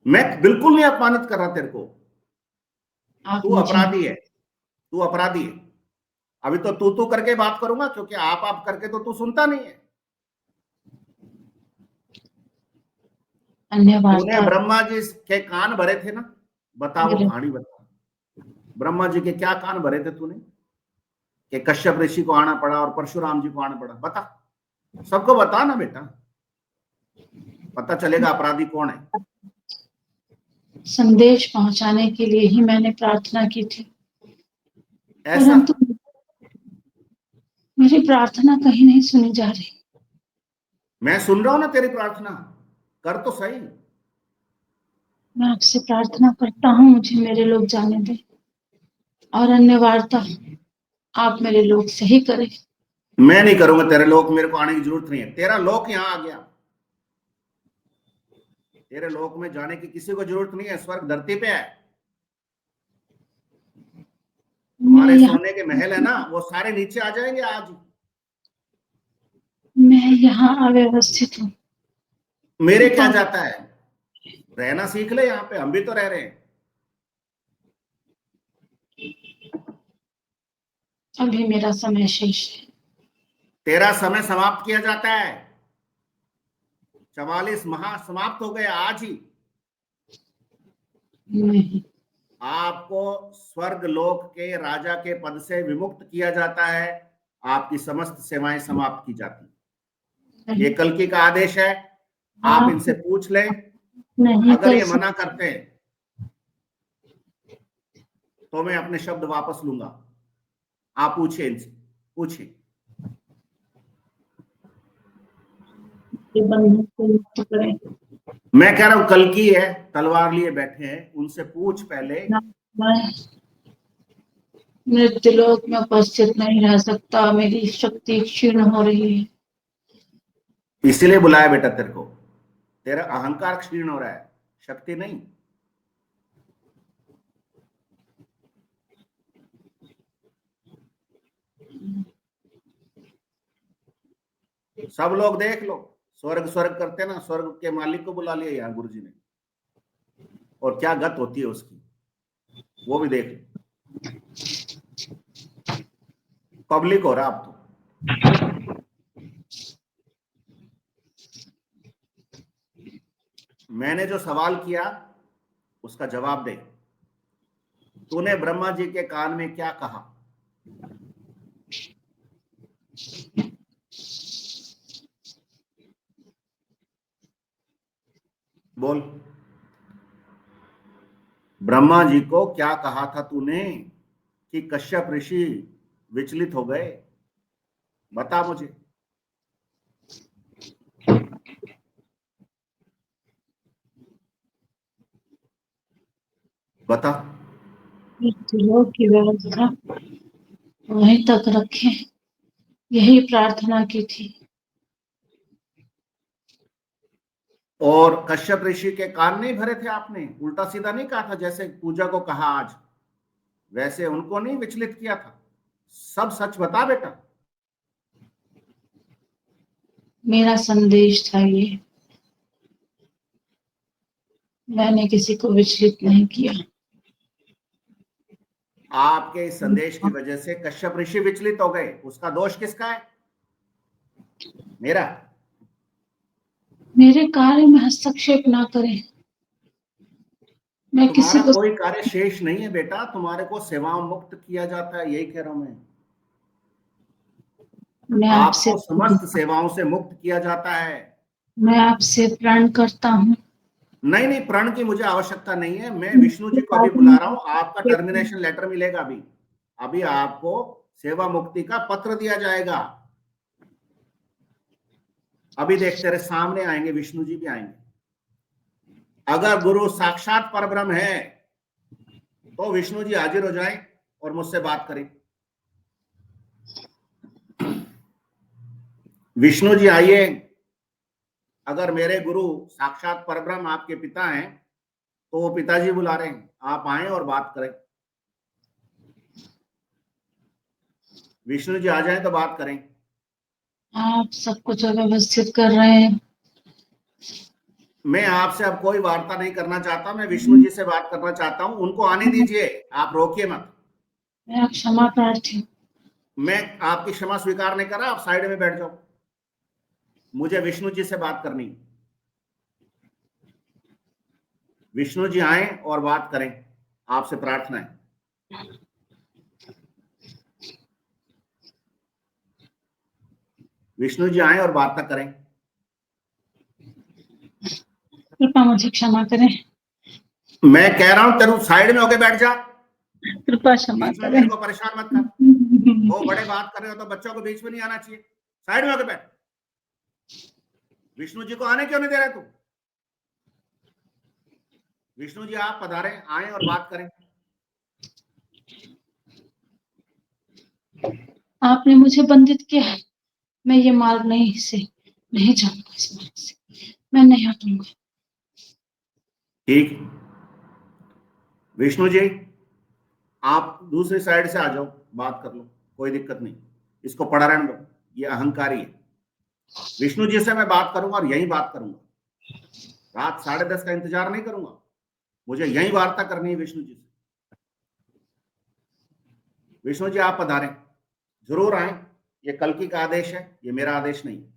मैं बिल्कुल नहीं अपमानित कर रहा तेरे को। आप तू अपराधी है, तू अपराधी है। अभी तो तू करके बात करूंगा, क्योंकि आप करके तो तू सुनता नहीं है। अन्य तूने वार्ता ब्रह्मा जी के कान भरे थे ना, बता वो कहानी बता। ब्रह्मा जी के क्या कान भरे थे तूने कि कश्यप ऋषि को आना पड़ा और परशुराम जी को आना पड़ा? बता, सबको बता ना बेटा, पता चलेगा अपराधी कौन है। संदेश पहुंचाने के लिए ही मैंने प्रार्थना की थी, ऐसा परंतु मेरी प्रार्थना कहीं नहीं सुनी जा रही। मैं सुन रहा हूं ना तेरी प्रार्थना, कर तो सही। मैं आपसे प्रार्थना करता हूँ मुझे मेरे लोग जाने दें और अन्य वार्ता आप मेरे लोग सही करें। मैं नहीं करूंगा तेरे लोक, मेरे को आने की जरूरत नहीं है। तेरा लोक यहां आ गया, तेरे लोक में जाने की किसी को जरूरत नहीं है। स्वर्ग धरती पे है। तुम्हारे सोने के महल है ना, वो सारे नीचे आ जाएंगे आज। मैं यहाँ अव्यवस्थित हूँ। मेरे क्या जाता है, रहना सीख ले यहाँ पे, हम भी तो रह रहे हैं। अभी मेरा समय शेष है। तेरा समय समाप्त किया जाता है। 44 महा समाप्त हो गए आज ही। नहीं। आपको स्वर्ग लोक के राजा के पद से विमुक्त किया जाता है, आपकी समस्त सेवाएं समाप्त की जाती। ये कल्कि का आदेश है, आप इनसे पूछ लें। नहीं अगर ये कर मना करते हैं तो मैं अपने शब्द वापस लूंगा। आप पूछिए इनसे, पूछिए। सकते, बंधन से मुक्त करें। मैं कह रहा हूं कल्कि है, तलवार लिए बैठे हैं, उनसे पूछ पहले। मैं मृत्युलोक में उपस्थित नहीं रह सकता, मेरी शक्ति क्षीण हो रही है। इसीलिए बुलाया बेटा तेरे को, तेरा अहंकार क्षीण हो रहा है, शक्ति नहीं। सब लोग देख लो, स्वर्ग स्वर्ग करते ना, स्वर्ग के मालिक को बुला लिया यहाँ गुरुजी ने, और क्या गत होती है उसकी वो भी देख लो। पब्लिक हो रहा अब तो। मैंने जो सवाल किया उसका जवाब दे। तूने ब्रह्मा जी के कान में क्या कहा? बोल। ब्रह्मा जी को क्या कहा था तूने कि कश्यप ऋषि विचलित हो गए? बता मुझे। बता। मृत्युलोक की व्यवस्था वहीं तक रखें, यही प्रार्थना की थी। और कश्यप ऋषि के कान नहीं भरे थे आपने? उल्टा सीधा नहीं कहा था जैसे पूजा को कहा आज? वैसे उनको नहीं विचलित किया था? सब सच बता बेटा। मेरा संदेश था ये, मैंने किसी को विचलित नहीं किया। आपके इस संदेश की वजह से कश्यप ऋषि विचलित हो गए, उसका दोष किसका है? मेरा। मेरे कार्य में हस्तक्षेप ना करें। मैं किसी तुम्हारा को कोई कार्य शेष नहीं है बेटा, तुम्हारे को सेवा मुक्त किया जाता है, यही कह रहा हूं मैं। मैं आपसे आपको समस्त सेवाओं से मुक्त किया जाता है। मैं आपसे प्रण करता हूँ। नहीं नहीं, प्रण की मुझे आवश्यकता नहीं है। मैं विष्णु जी को अभी बुला रहा हूं, आपका टर्मिनेशन लेटर मिलेगा अभी। अभी आपको सेवा मुक्ति का पत्र दिया जाएगा। अभी देख तेरे सामने आएंगे, विष्णु जी भी आएंगे। अगर गुरु साक्षात परब्रह्म है तो विष्णु जी हाजिर हो जाएं और मुझसे बात करें। विष्णु जी आइए। अगर मेरे गुरु साक्षात परब्रह्म आपके पिता हैं तो वो पिताजी बुला रहे हैं, आप आए और बात करें। विष्णु जी आ जाएं तो बात करें। आप सब कुछ व्यवस्थित कर रहे हैं। मैं आपसे अब कोई वार्ता नहीं करना चाहता, मैं विष्णु जी से बात करना चाहता हूं। उनको आने दीजिए, आप रोकिए मत। मैं क्षमा प्रार्थी हूँ। मैं आपकी क्षमा स्वीकार नहीं कर रहा, आप साइड में बैठ जाओ। मुझे विष्णु जी से बात करनी। विष्णु जी आए और बात करें, आपसे प्रार्थना है। विष्णु जी आए और बात करें। कृपा मुझे क्षमा करें। मैं कह रहा हूं तेरू साइड में होके बैठ जा, कृपा क्षमा बीच में करें। मेरे को परेशान मत कर। वो बड़े बात कर रहे हो तो बच्चों को बीच में नहीं आना चाहिए, साइड में होके बैठ। विष्णु जी को आने क्यों नहीं दे रहे तू? विष्णु जी आप पधारें, आए और बात करें। आपने मुझे बंधित किया है, मैं ये मार्ग नहीं जाऊंगा। इस मार्ग से मैं नहीं हटूंगा। ठीक, विष्णु जी आप दूसरी साइड से आ जाओ, बात कर लो, कोई दिक्कत नहीं। इसको पढ़ा रहने दो, ये अहंकारी है। विष्णु जी से मैं बात करूंगा और यही बात करूंगा। रात 10:30 का इंतजार नहीं करूंगा, मुझे यही वार्ता करनी है विष्णु जी से। विष्णु जी आप पधारें, जरूर आए। ये कल्कि का आदेश है, ये मेरा आदेश नहीं है।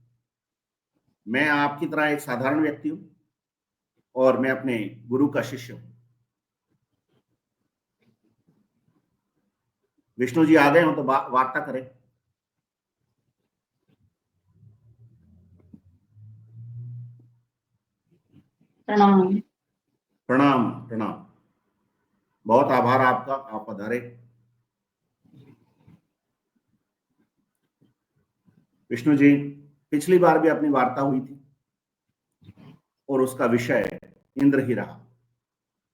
मैं आपकी तरह एक साधारण व्यक्ति हूं और मैं अपने गुरु का शिष्य हूं। विष्णु जी आ गए हो तो वार्ता करें। प्रणाम। प्रणाम प्रणाम। बहुत आभार आपका, आप पधारे। विष्णु जी, पिछली बार भी अपनी वार्ता हुई थी और उसका विषय इंद्र ही रहा।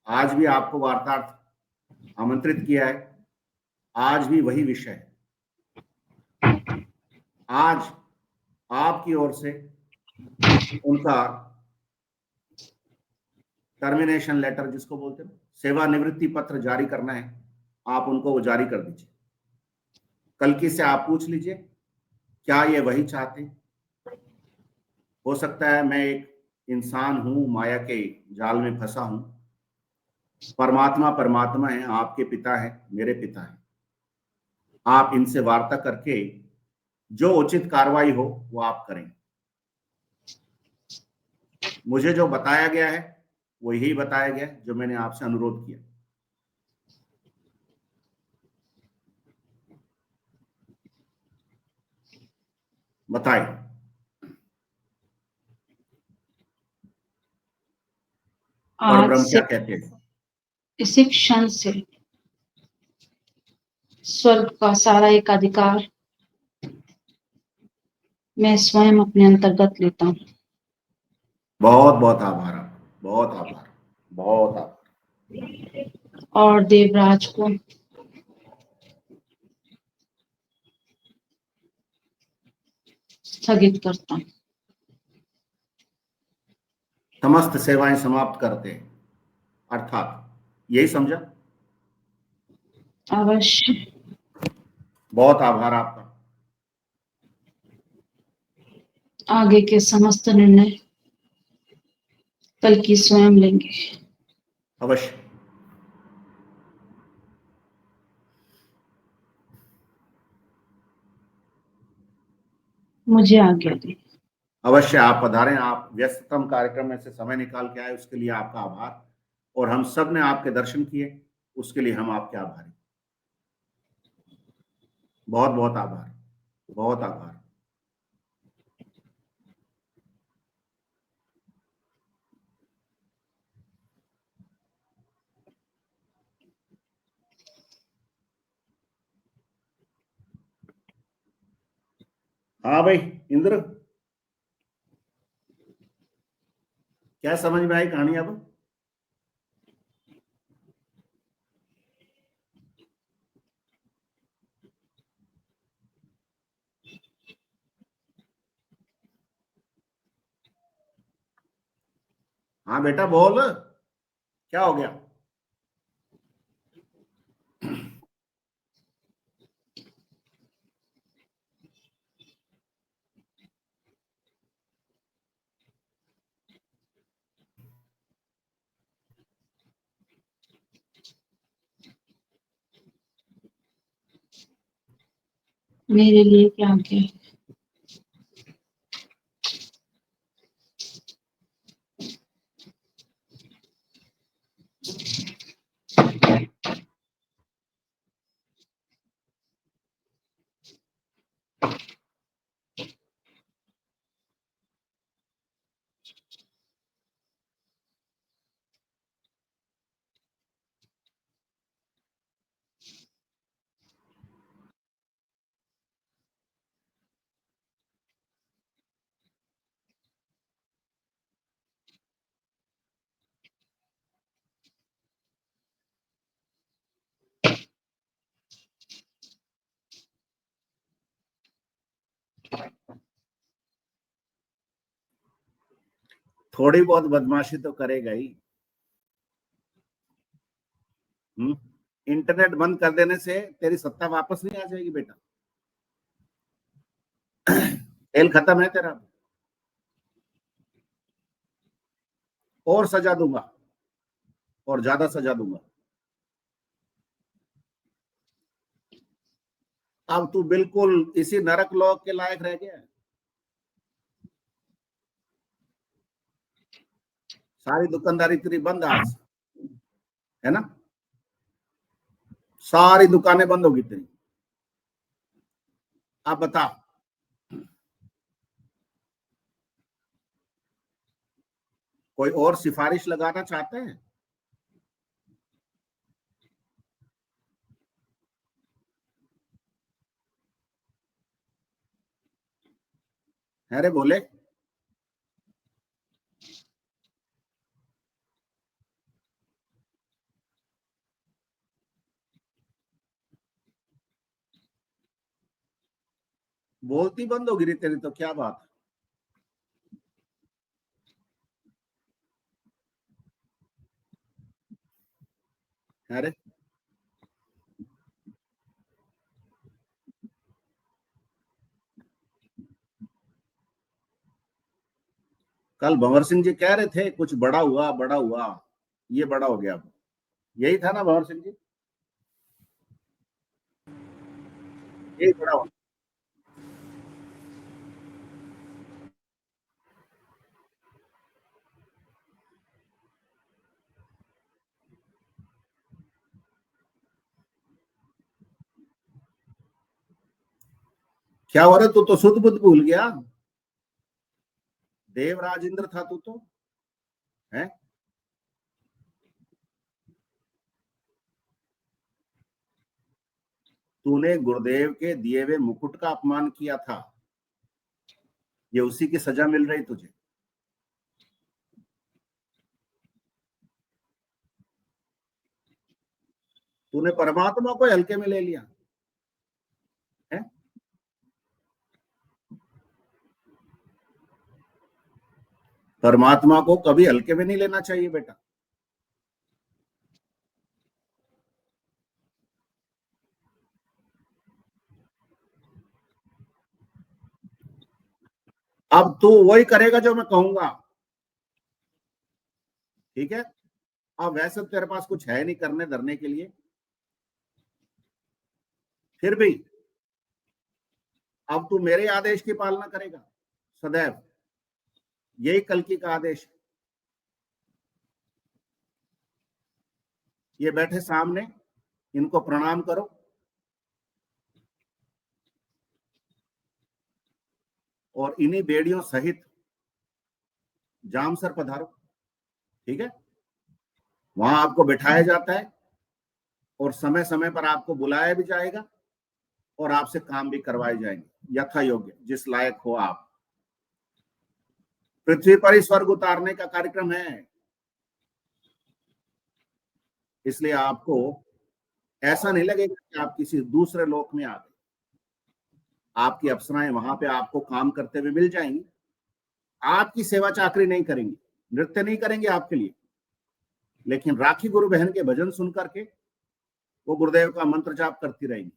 आज भी आपको वार्तार्थ आमंत्रित किया है, आज भी वही विषय है। आज आपकी ओर से उनका टर्मिनेशन लेटर, जिसको बोलते हैं सेवानिवृत्ति पत्र, जारी करना है। आप उनको वो जारी कर दीजिए। कल्कि से आप पूछ लीजिए क्या ये वही चाहते हैं। हो सकता है मैं एक इंसान हूं, माया के जाल में फंसा हूं। परमात्मा परमात्मा है, आपके पिता है, मेरे पिता है। आप इनसे वार्ता करके जो उचित कार्रवाई हो वो आप करें। मुझे जो बताया गया है वो यही बताया गया जो मैंने आपसे अनुरोध किया। बताएं। और आज ब्रह्म से क्या कहते हैं? इसी क्षण से स्वर्ग का सारा एकाधिकार मैं स्वयं अपने अंतर्गत लेता हूँ। बहुत बहुत आभार आपका, बहुत आभार, बहुत आभार। और देवराज को स्थगित करता हूँ। समस्त सेवाएं समाप्त करते हैं, अर्थात यही समझा? अवश्य। बहुत आभार आपका। आगे के समस्त निर्णय कल की स्वयं लेंगे। अवश्य। मुझे आज्ञा दी। अवश्य आप पधारें। आप व्यस्ततम कार्यक्रम में से समय निकाल के आए, उसके लिए आपका आभार। और हम सब ने आपके दर्शन किए, उसके लिए हम आपके आभारी। बहुत बहुत आभार, बहुत आभार। हाँ भाई इंद्र, क्या समझ में आई कहानी अब? हाँ बेटा बोल, क्या हो गया? मेरे लिए क्या आज्ञा है? थोड़ी बहुत बदमाशी तो करेगा ही। इंटरनेट बंद कर देने से तेरी सत्ता वापस नहीं आ जाएगी बेटा। खेल खत्म है तेरा। और सजा दूंगा, और ज्यादा सजा दूंगा। अब तू बिल्कुल इसी नरक लोक के लायक रह गया है। सारी दुकानदारी तेरी बंद आज, है ना? सारी दुकानें बंद होगी तेरी। आप बता, कोई और सिफारिश लगाना चाहते हैं? अरे बोले, बोलती बंद होगी रे तेरी तो, क्या बात है? अरे कल भंवर सिंह जी कह रहे थे कुछ बड़ा हुआ बड़ा हुआ, ये बड़ा हो गया अब, यही था ना भंवर सिंह जी? यही बड़ा हुआ। क्या हो रहा, तू तो शुद्ध बुद्ध भूल गया। देव राजेंद्र था तू तो, है? तूने गुरुदेव के दिए हुए मुकुट का अपमान किया था, ये उसी की सजा मिल रही तुझे। तूने परमात्मा को हल्के में ले लिया है। परमात्मा को कभी हल्के में नहीं लेना चाहिए बेटा। अब तू वही करेगा जो मैं कहूंगा, ठीक है? अब वैसे तेरे पास कुछ है नहीं करने धरने के लिए, फिर भी अब तू मेरे आदेश की पालना करेगा सदैव, यही कल्कि का आदेश है। ये बैठे सामने, इनको प्रणाम करो और इन्हीं बेड़ियों सहित जामसर पधारो, ठीक है? वहां आपको बिठाया जाता है और समय समय पर आपको बुलाया भी जाएगा और आपसे काम भी करवाए जाएंगे यथा योग्य, जिस लायक हो आप। पृथ्वी पर ही स्वर्ग उतारने का कार्यक्रम है, इसलिए आपको ऐसा नहीं लगेगा कि आप किसी दूसरे लोक में आ गए। आपकी अप्सराएं वहां पे आपको काम करते हुए मिल जाएंगी, आपकी सेवा चाकरी नहीं करेंगी, नृत्य नहीं करेंगे आपके लिए, लेकिन राखी गुरु बहन के भजन सुन करके वो गुरुदेव का मंत्र जाप करती रहेंगी।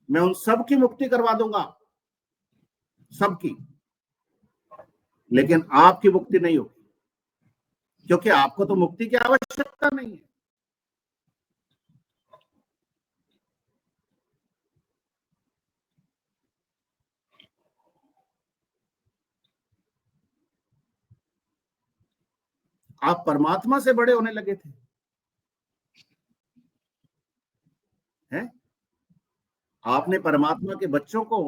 मैं उन सब की मुक्ति करवा दूंगा, सबकी, लेकिन आपकी मुक्ति नहीं होगी, क्योंकि आपको तो मुक्ति की आवश्यकता नहीं है। आप परमात्मा से बड़े होने लगे थे, हैं? आपने परमात्मा के बच्चों को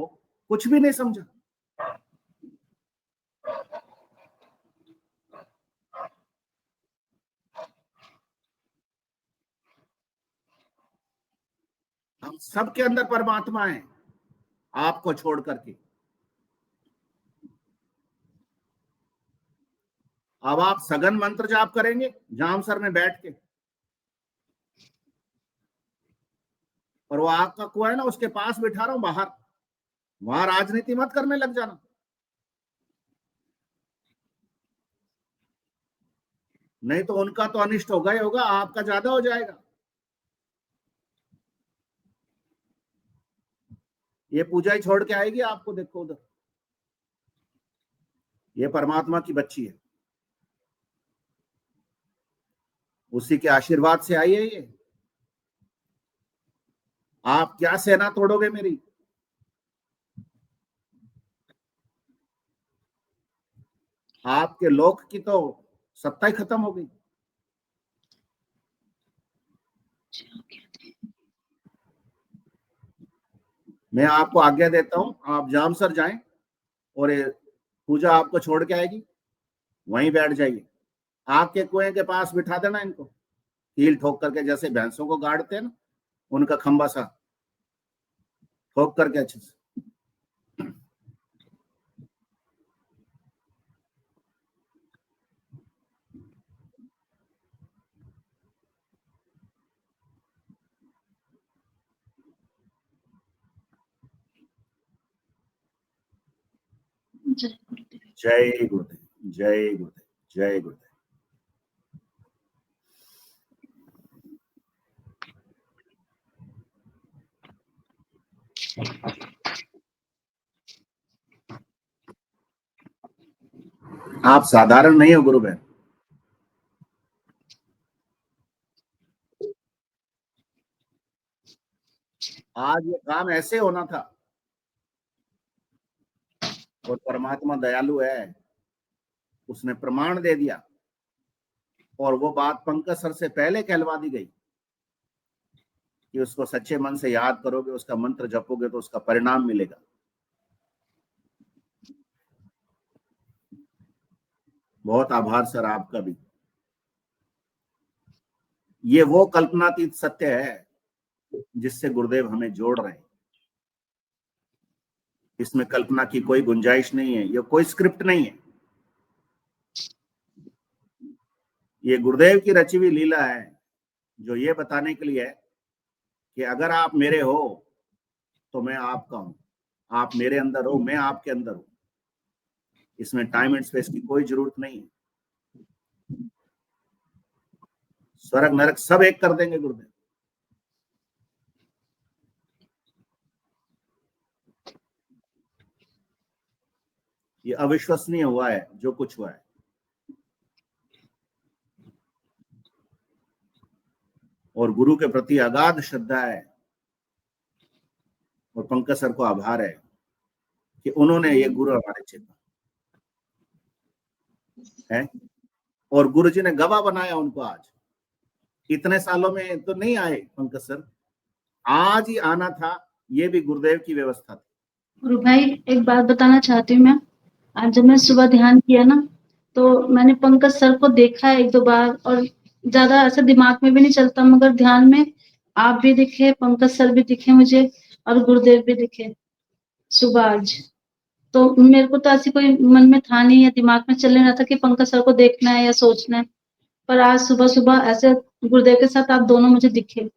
कुछ भी नहीं समझा। हम सबके अंदर परमात्मा है, आपको छोड़ करके। अब आप सघन मंत्र जाप करेंगे जामसर में बैठ के, और वो आग का कुआं है ना, उसके पास बैठा रहा हूं बाहर, वहां राजनीति मत करने लग जाना, नहीं तो उनका तो अनिष्ट होगा ही होगा, आपका ज्यादा हो जाएगा। ये पूजा ही छोड़ के आएगी आपको, देखो उधर, ये परमात्मा की बच्ची है, उसी के आशीर्वाद से आई है ये। आप क्या सेना तोड़ोगे मेरी? आपके लोक की तो सत्ता ही खत्म हो गई। मैं आपको आज्ञा देता हूं, आप जामसर जाएं और ये पूजा आपको छोड़ के आएगी, वहीं बैठ जाइए, आग के कुएं के पास बिठा देना इनको, कील ठोक करके, जैसे भैंसों को गाड़ते हैं ना, उनका खंबा सा ठोक करके अच्छे से। जय गुरुदेव। जय गुरुदेव, जय गुरुदेव, जय गुरुदेव। आप साधारण नहीं हो गुरु बहन, आज ये काम ऐसे होना था, और परमात्मा दयालु है, उसने प्रमाण दे दिया, और वो बात पंकज सर से पहले कहलवा दी गई कि उसको सच्चे मन से याद करोगे, उसका मंत्र जपोगे तो उसका परिणाम मिलेगा। बहुत आभार सर आपका भी। ये वो कल्पनातीत सत्य है जिससे गुरुदेव हमें जोड़ रहे हैं। इसमें कल्पना की कोई गुंजाइश नहीं है, ये कोई स्क्रिप्ट नहीं है, ये गुरुदेव की रची हुई लीला है, जो ये बताने के लिए है कि अगर आप मेरे हो तो मैं आपका हूं, आप मेरे अंदर हो, मैं आपके अंदर हूं। इसमें टाइम एंड स्पेस की कोई जरूरत नहीं है। स्वर्ग नरक सब एक कर देंगे गुरुदेव। ये अविश्वसनीय हुआ है जो कुछ हुआ है। और गुरु के प्रति अगाध श्रद्धा है, और पंकज सर को आभार है कि उन्होंने ये गुरु हमारे चेतना है, और गुरु जी ने गवाह बनाया उनको। आज इतने सालों में तो नहीं आए पंकज सर, आज ही आना था, ये भी गुरुदेव की व्यवस्था थी। गुरु भाई एक बात बताना चाहती हूँ मैं। आज जब मैं सुबह ध्यान किया ना, तो मैंने पंकज सर को देखा है 1-2 बार, और ज्यादा ऐसे दिमाग में भी नहीं चलता, मगर ध्यान में आप भी दिखे, पंकज सर भी दिखे मुझे, और गुरुदेव भी दिखे सुबह आज। तो मेरे को तो ऐसी कोई मन में था नहीं, या दिमाग में चल नहीं रहा था कि पंकज सर को देखना है या सोचना है, पर आज सुबह सुबह ऐसे गुरुदेव के साथ आप दोनों मुझे दिखे।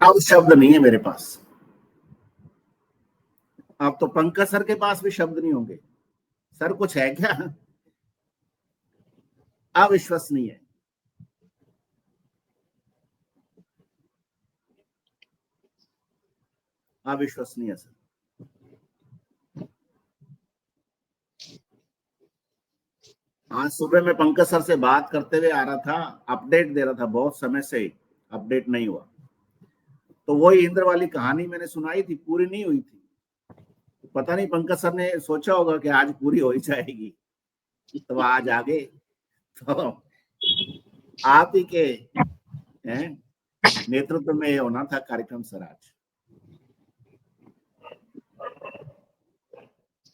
अब शब्द नहीं है मेरे पास, अब तो पंकज सर के पास भी शब्द नहीं होंगे। सर कुछ है क्या? अविश्वसनीय है। अविश्वसनीय सर। आज सुबह मैं पंकज सर से बात करते हुए आ रहा था, अपडेट दे रहा था, बहुत समय से अपडेट नहीं हुआ, तो वही इंद्र वाली कहानी मैंने सुनाई थी, पूरी नहीं हुई थी। पता नहीं पंकज सर ने सोचा होगा कि आज पूरी हो ही जाएगी, तो आज आगे। तो आप ही के नेतृत्व में ये होना था कार्यक्रम सर। आज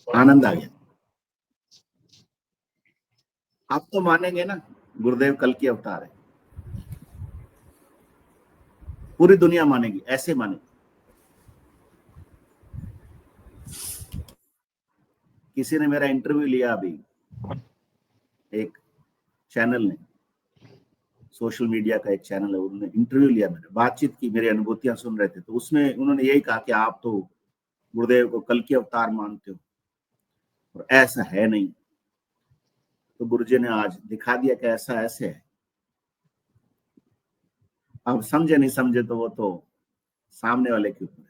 आनंद आ गया। आप तो मानेंगे ना, गुरुदेव कल की अवतार है, पूरी दुनिया मानेगी, ऐसे मानेगी। किसी ने मेरा इंटरव्यू लिया अभी, एक चैनल ने, सोशल मीडिया का एक चैनल है, उन्होंने इंटरव्यू लिया, मैंने बातचीत की, मेरी अनुभूतियां सुन रहे थे, तो उसमें उन्होंने यही कहा कि आप तो गुरुदेव को कल की अवतार मानते हो, और ऐसा है नहीं। तो गुरुजी ने आज दिखा दिया कि ऐसा ऐसे है। अब समझे नहीं समझे तो वो तो सामने वाले के ऊपर है।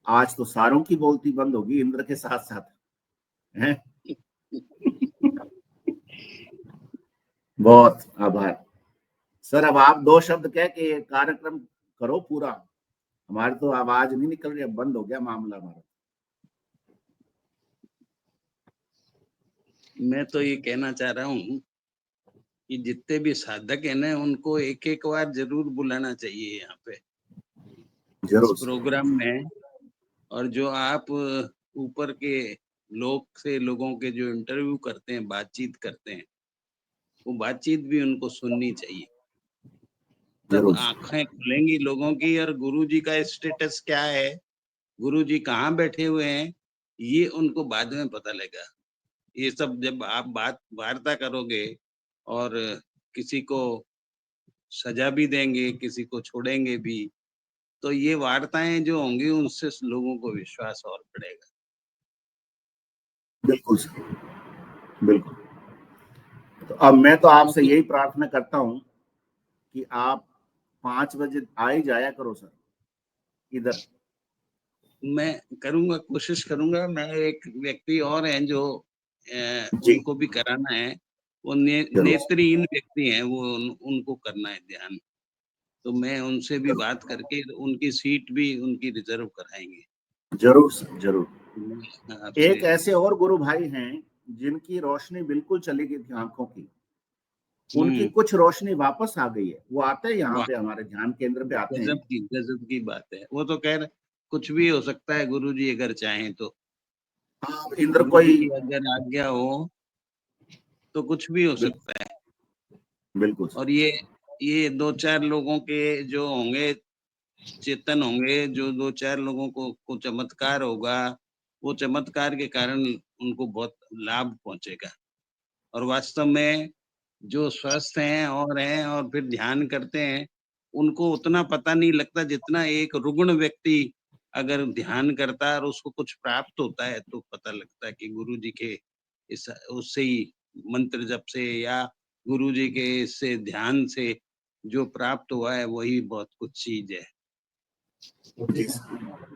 आज तो सारों की बोलती बंद होगी इंद्र के साथ साथ, हैं? बहुत आभार सर। अब आप 2 शब्द कह के ये कार्यक्रम करो पूरा, हमारी तो आवाज नहीं निकल रही, अब बंद हो गया मामला हमारा। मैं तो ये कहना चाह रहा हूँ कि जितने भी साधक है ना, उनको एक एक बार जरूर बुलाना चाहिए यहाँ पे जरूर इस प्रोग्राम में। और जो आप ऊपर के लोगों के जो इंटरव्यू करते हैं, बातचीत करते हैं, वो बातचीत भी उनको सुननी चाहिए। तब जरूर आंखें खुलेंगी लोगों की, और गुरुजी का स्टेटस क्या है, गुरुजी कहाँ बैठे हुए हैं, ये उनको बाद में पता लगेगा। ये सब जब आप वार्ता करोगे और किसी को सजा भी देंगे, किसी को छोड़ेंगे भी, तो ये वार्ताएं जो होंगी उनसे लोगों को विश्वास और बढ़ेगा। बिल्कुल सर, बिल्कुल। तो अब मैं तो आपसे क्योंकि यही प्रार्थना करता हूँ कि आप 5 बजे आ ही जाया करो सर इधर। मैं करूंगा, कोशिश करूंगा। मैं एक व्यक्ति और हैं जो जी उनको भी कराना है, वो जरूर नेत्रहीन व्यक्ति हैं, वो उनको करना है ध्यान। तो मैं उनसे भी बात करके उनकी सीट भी उनकी रिजर्व कराएंगे। जरूर सर, जरूर। मैं आपसे एक ऐसे और गुरु भाई हैं जिनकी रोशनी बिल्कुल चली गई थी आंखों की, उनकी हम्म, कुछ रोशनी वापस आ गई है। वो आते हैं यहाँ वाह, पे, हमारे ध्यान केंद्र पे आते हैं। गजब की बात है। वो तो खैर कुछ भी हो सकता है, गुरुजी अगर चाहें तो। हाँ, इंद्र गुरुजी कोई, की अगर आज्ञा हो तो कुछ भी हो बिल्कुल सकता है। बिल्कुल और सर, ये दो चार लोगों के जो होंगे, चेतन होंगे, जो दो चार लोगों को चमत्कार होगा, वो चमत्कार के कारण उनको बहुत लाभ पहुंचेगा। और वास्तव में जो स्वस्थ हैं और फिर ध्यान करते हैं, उनको उतना पता नहीं लगता जितना एक रुग्ण व्यक्ति अगर ध्यान करता है और उसको कुछ प्राप्त होता है, तो पता लगता है कि गुरुजी के इस उससे ही मंत्र जप से या गुरुजी के इससे ध्यान से जो प्राप्त हुआ है वही बहुत कुछ चीज है। जी सर।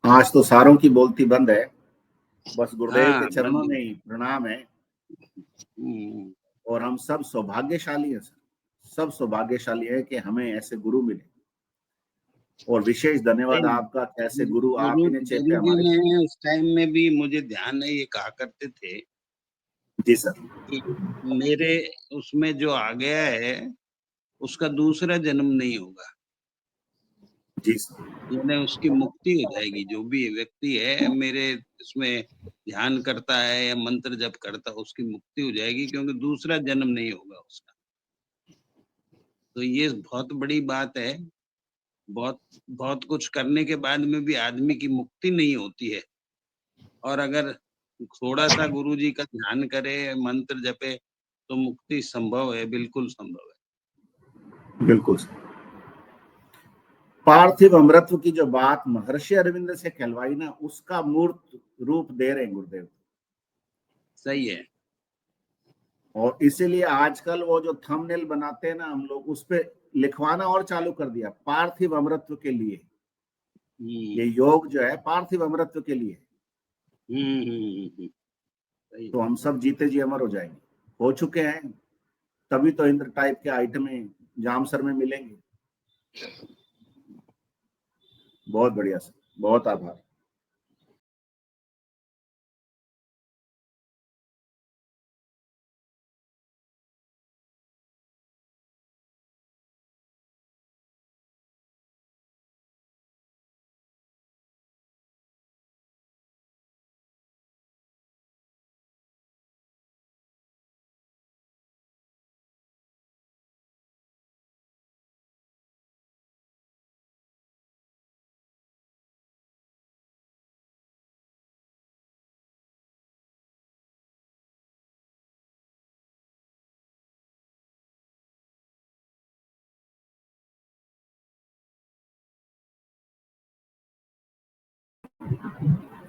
आज तो सारों की बोलती बंद है, बस गुरुदेव हाँ, के चरणों बंद। में ही प्रणाम है। हम्म, और हम सब सौभाग्यशाली हैं सर, सब सौभाग्यशाली है कि हमें ऐसे गुरु मिले। और विशेष धन्यवाद नहीं, आपका, कैसे गुरु आप गुरु ही ने चेपे गुरु जी हमारे। ने उस टाइम में भी मुझे ध्यान है, ये कहा करते थे जी सर। कि मेरे उसमें जो आ गया है उसका दूसरा जन्म नहीं होगा, जी सर। यानी उसकी मुक्ति हो जाएगी। जो भी व्यक्ति है मेरे इसमें ध्यान करता है या मंत्र जप करता है, उसकी मुक्ति हो जाएगी, क्योंकि दूसरा जन्म नहीं होगा उसका। तो ये बहुत बड़ी बात है। बहुत बहुत कुछ करने के बाद में भी आदमी की मुक्ति नहीं होती है। और अगर थोड़ा सा गुरुजी का ध्यान करे, मंत्र जपे, तो मुक्ति संभव है, बिल्कुल संभव बिल्कुल सर। पार्थिव अमृतत्व की जो बात महर्षि अरविंद से कहलवाई ना, उसका मूर्त रूप दे रहे हैं गुरुदेव। है। सही है। और इसीलिए आजकल वो जो थंबनेल बनाते हैं ना हम लोग, उस पे लिखवाना और चालू कर दिया, पार्थिव अमृतत्व के लिए। ये हम्म, योग जो है पार्थिव अमृतत्व के लिए। सही तो है। हम सब जीते जी अमर हो जाएंगे, हो चुके हैं। तभी तो इंद्र टाइप के आइटमें जामसर में मिलेंगे। बहुत बढ़िया सर, बहुत आभार।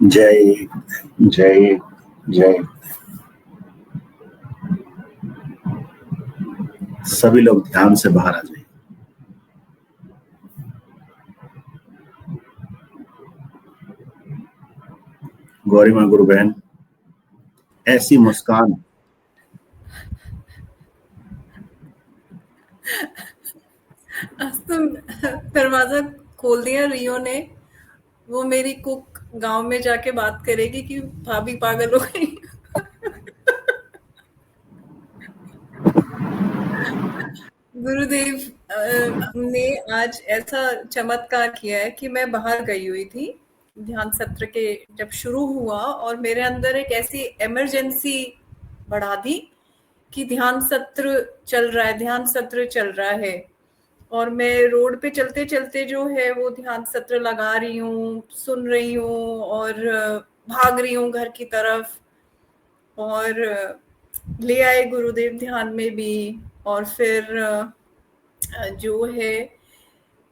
जय जय जय। सभी लोग ध्यान से बाहर आ जाए। गौरी माँ गुरु बहन, ऐसी मुस्कान। आज तो दरवाजा खोल दिया रियो ने। वो मेरी कुक गांव में जाके बात करेगी कि भाभी पागल हो गई। गुरुदेव ने आज ऐसा चमत्कार किया है कि मैं बाहर गई हुई थी ध्यान सत्र के जब शुरू हुआ, और मेरे अंदर एक ऐसी इमरजेंसी बढ़ा दी कि ध्यान सत्र चल रहा है, ध्यान सत्र चल रहा है। और मैं रोड पे चलते चलते जो है वो ध्यान सत्र लगा रही हूँ, सुन रही हूँ और भाग रही हूँ घर की तरफ। और ले आए गुरुदेव ध्यान में भी। और फिर जो है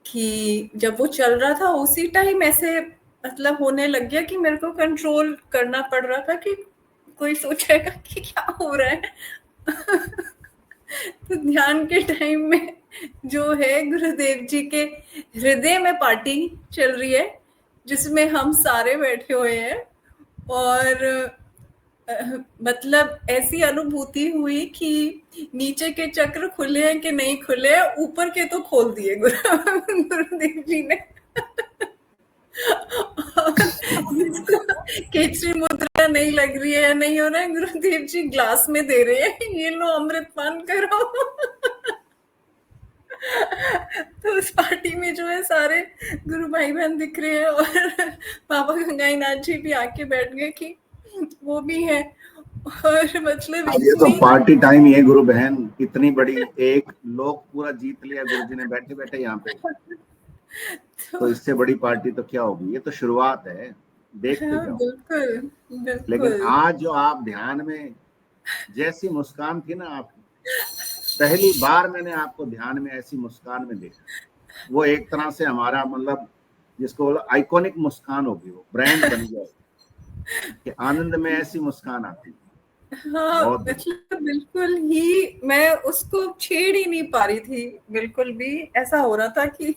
कि जब वो चल रहा था उसी टाइम ऐसे मतलब होने लग गया कि मेरे को कंट्रोल करना पड़ रहा था कि कोई सोचेगा कि क्या हो रहा है। तो ध्यान के टाइम में जो है गुरुदेव जी के हृदय में पार्टी चल रही है जिसमें हम सारे बैठे हुए हैं। और मतलब ऐसी अनुभूति हुई कि नीचे के चक्र खुले हैं कि नहीं खुले हैं, ऊपर के तो खोल दिए गुरुदेव जी ने। केचरी मुद्रा नहीं लग रही है या नहीं हो रहा है, गुरुदेव जी ग्लास में दे रहे हैं, ये लो अमृत पान करो। तो उस पार्टी में जो है सारे गुरु भाई बहन दिख रहे हैं और बाबा गंगाई नाथ जी भी आके बैठ गए कि वो भी है। और मतलब ये तो पार्टी टाइम ही है गुरु बहन, इतनी बड़ी एक लोग पूरा जीत लिया गुरु जी ने बैठे बैठे यहाँ पे। तो इससे बड़ी पार्टी तो क्या होगी, ये तो शुरुआत है, देखते जाओ। बिल्कुल बिल्कुल। लेकिन आज जो आप ध्यान में जैसी मुस्कान थी ना आपकी, पहली बार मैंने आपको ध्यान में ऐसी मुस्कान में देखा, वो एक तरह से हमारा मतलब जिसको आइकॉनिक मुस्कान होगी, वो ब्रांड बन गया कि आनंद में ऐसी मुस्कान आती। हाँ मतलब बिल्कुल ही मैं उसको छेड़ ही नहीं पा रही थी, बिल्कुल भी ऐसा हो रहा था कि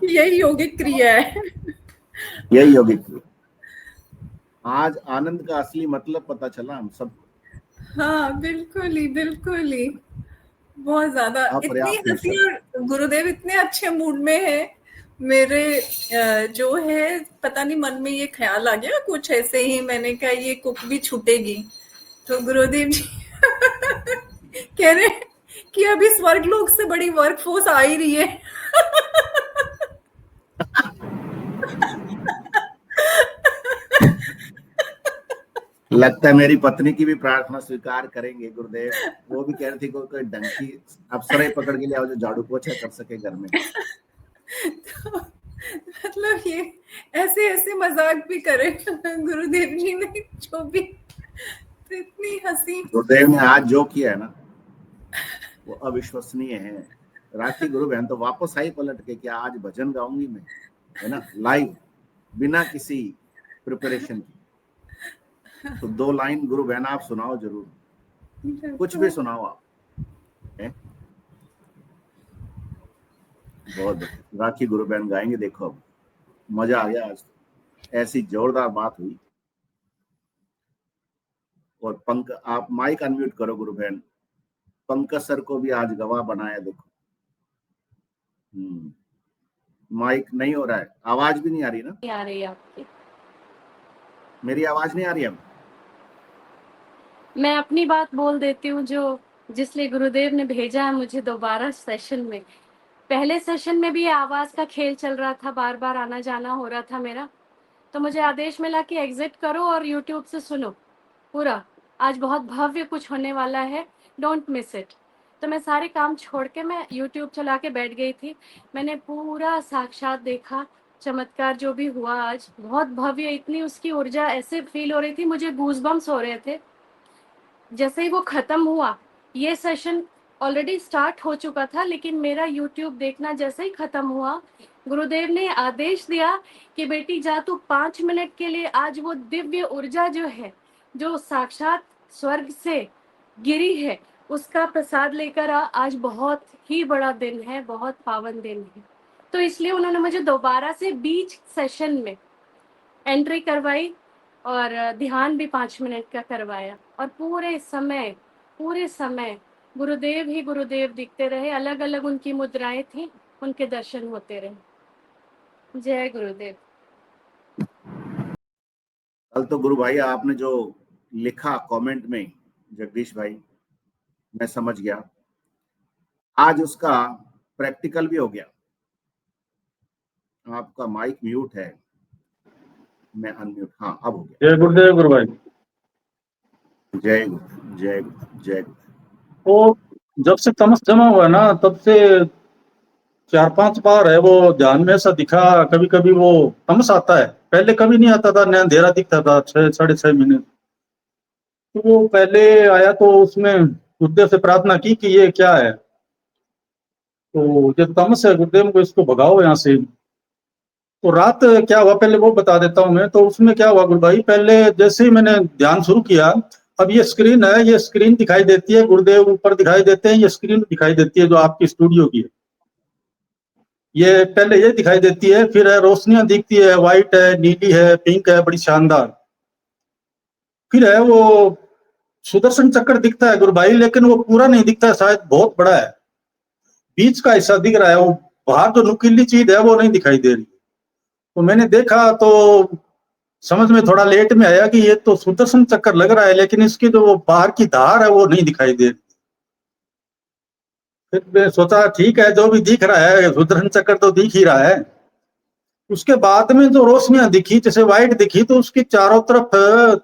यही योगिक क्रिया है, यही योगिक क्रिया। आज आनंद का असली मतलब पता चला हम सब। हाँ बिल्कुल ही बहुत ज्यादा। इतनी हंसी, और गुरुदेव इतने अच्छे मूड में है। मेरे जो है पता नहीं मन में ये ख्याल आ गया कुछ ऐसे ही, मैंने कहा ये कुक भी छूटेगी। तो गुरुदेव जी कह रहे कि अभी स्वर्गलोक से बड़ी वर्कफोर्स आ ही रही है। लगता है मेरी पत्नी की भी प्रार्थना स्वीकार करेंगे गुरुदेव। वो भी कह रही थी कोई डंकी अप्सरा पकड़ के ले आओ जो झाड़ू पोछा कर सके घर में। तो मतलब ये ऐसे ऐसे मजाक भी करे गुरुदेव जी ने, जो भी। तो इतनी हंसी। गुरुदेव ने आज जो किया है ना वो अविश्वसनीय है। राखी गुरु बहन तो वापस आई पलट के कि आज भजन गाऊंगी मैं, है ना, लाइव, बिना किसी प्रिपरेशन की। तो 2 लाइन गुरु बहन आप सुनाओ जरूर, कुछ भी सुनाओ आप, है? बहुत राखी गुरु बहन गाएंगे, देखो अब मजा आ गया। आज ऐसी जोरदार बात हुई। और पंकज आप माइक अनम्यूट करो गुरु बहन। पंकज सर को भी आज गवाह बनाया, देखो। माइक नहीं हो रहा है, आवाज भी नहीं आ रही ना? नहीं आ रही है आपकी, मेरी आवाज नहीं आ रही है? मैं अपनी बात बोल देती हूँ जो जिसलिए गुरुदेव ने भेजा है मुझे दोबारा सेशन में। पहले सेशन में भी आवाज का खेल चल रहा था, बार बार आना जाना हो रहा था मेरा, तो मुझे आदेश मिला कि एग्जिट करो और यूट्यूब से सुनो पूरा। आज बहुत भव्य कुछ होने वाला है, डोंट मिस इट। तो मैं सारे काम छोड़ के मैं यूट्यूब चला के बैठ गई थी। मैंने पूरा साक्षात देखा, चमत्कार जो भी हुआ आज बहुत भव्य, इतनी उसकी ऊर्जा ऐसे फील हो रही थी, मुझे गूज़बम्स हो रहे थे। जैसे ही वो खत्म हुआ, ये सेशन ऑलरेडी स्टार्ट हो चुका था, लेकिन मेरा यूट्यूब देखना जैसे ही खत्म हुआ, गुरुदेव ने आदेश दिया कि बेटी जा तू 5 मिनट के लिए आज वो दिव्य ऊर्जा जो है, जो साक्षात स्वर्ग से गिरी है, उसका प्रसाद लेकर आ। आज बहुत ही बड़ा दिन है, बहुत पावन दिन है। तो इसलिए उन्होंने मुझे दोबारा से बीच सेशन में एंट्री करवाई और ध्यान भी 5 मिनट का करवाया। और पूरे समय गुरुदेव ही गुरुदेव दिखते रहे, अलग अलग उनकी मुद्राएं थी, उनके दर्शन होते रहे। जय गुरुदेव। कल तो गुरु भाई आपने जो लिखा कमेंट में, जगदीश भाई, मैं समझ गया। आज उसका प्रैक्टिकल भी हो गया। आपका माइक म्यूट है, मैं अनम्यूट, हाँ अब हो गया। जय गुरुदेव गुरु भाई। जय गुरु, जय गुरु, जय गुरु। तो जब से तमस जमा हुआ है ना, तब से 4-5 बार है वो ध्यान में ऐसा दिखा। कभी कभी वो तमस आता है, पहले कभी नहीं आता था, अंधेरा दिखता था 6-6.5 महीने। तो वो पहले आया तो उसमें गुरुदेव से प्रार्थना की कि ये क्या है, तो ये तमस है गुरुदेव को, इसको भगाओ यहाँ से। तो रात क्या हुआ पहले वो बता देता हूँ मैं। तो उसमें क्या हुआ गुरु भाई, पहले जैसे ही मैंने ध्यान शुरू किया, अब ये स्क्रीन है, ये स्क्रीन दिखाई देती है, गुरुदेव ऊपर दिखाई देते हैं, ये स्क्रीन दिखाई देती है जो आपकी स्टूडियो की है, ये पहले ये दिखाई देती है। फिर है रोशनियां दिखती है, व्हाइट है, नीली है, पिंक है, बड़ी शानदार। फिर है वो सुदर्शन चक्र दिखता है गुरु भाई, लेकिन वो पूरा नहीं दिखता है, शायद बहुत बड़ा है, बीच का हिस्सा दिख रहा है, वो बाहर जो नुकीली चीज है वो नहीं दिखाई दे रही। तो मैंने देखा तो समझ में थोड़ा लेट में आया कि ये तो सुदर्शन चक्र लग रहा है, लेकिन इसकी जो वो बाहर की धार है वो नहीं दिखाई दे रही। फिर मैं सोचा ठीक है, जो भी दिख रहा है सुदर्शन चक्र तो दिख ही रहा है। उसके बाद में जो रोशनियां दिखी, जैसे व्हाइट दिखी, तो उसकी चारों तरफ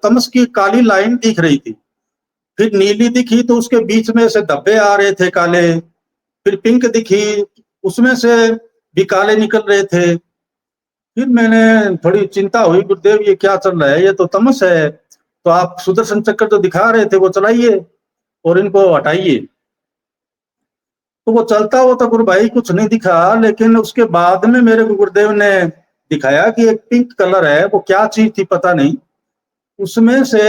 तमस की काली लाइन दिख रही थी। फिर नीली दिखी तो उसके बीच में से धब्बे आ रहे थे काले। फिर पिंक दिखी, उसमें से भी काले निकल रहे थे। फिर मैंने थोड़ी चिंता हुई, गुरुदेव ये क्या चल रहा है, ये तो तमस है, तो आप सुदर्शन चक्र जो दिखा रहे थे वो चलाइए और इनको हटाइए। तो वो चलता हुआ तो गुरु भाई कुछ नहीं दिखा, लेकिन उसके बाद में मेरे को गुरुदेव ने दिखाया कि एक पिंक कलर है, वो क्या चीज थी पता नहीं, उसमें से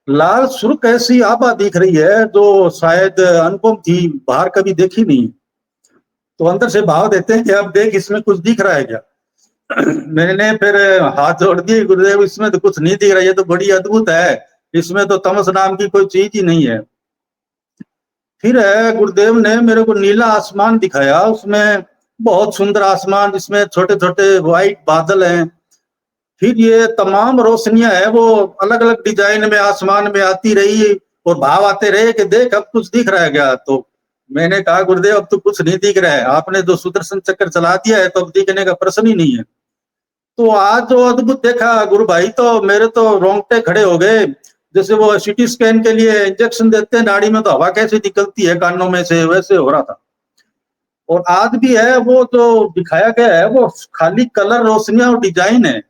लाल सुर्ख ऐसी आभा दिख रही है जो शायद अनुपम थी, बाहर कभी देखी नहीं। तो अंदर से भाव देते हैं कि अब देख इसमें कुछ दिख रहा है क्या। मैंने फिर हाथ जोड़ दिए, गुरुदेव इसमें तो कुछ नहीं दिख रहा, ये तो बड़ी अद्भुत है, इसमें तो तमस नाम की कोई चीज ही नहीं है। फिर है गुरुदेव ने मेरे को नीला आसमान दिखाया, उसमें बहुत सुंदर आसमान जिसमें छोटे छोटे व्हाइट बादल हैं। फिर ये तमाम रोशनियां है वो अलग अलग डिजाइन में आसमान में आती रही और भाव आते रहे कि देख अब कुछ दिख रहा है क्या। तो मैंने कहा गुरुदेव अब तो कुछ नहीं दिख रहा है, आपने जो सुदर्शन चक्र चला दिया है तो अब दिखने का प्रश्न ही नहीं है। तो आज जो अद्भुत देखा गुरु भाई, तो मेरे तो रोंगटे खड़े हो गए। जैसे वो सिटी स्कैन के लिए इंजेक्शन देते हैं नाड़ी में तो हवा कैसे निकलती है कानों में से, वैसे हो रहा था। और आज भी है वो जो दिखाया गया है वो खाली कलर रोशनियां और डिजाइन है,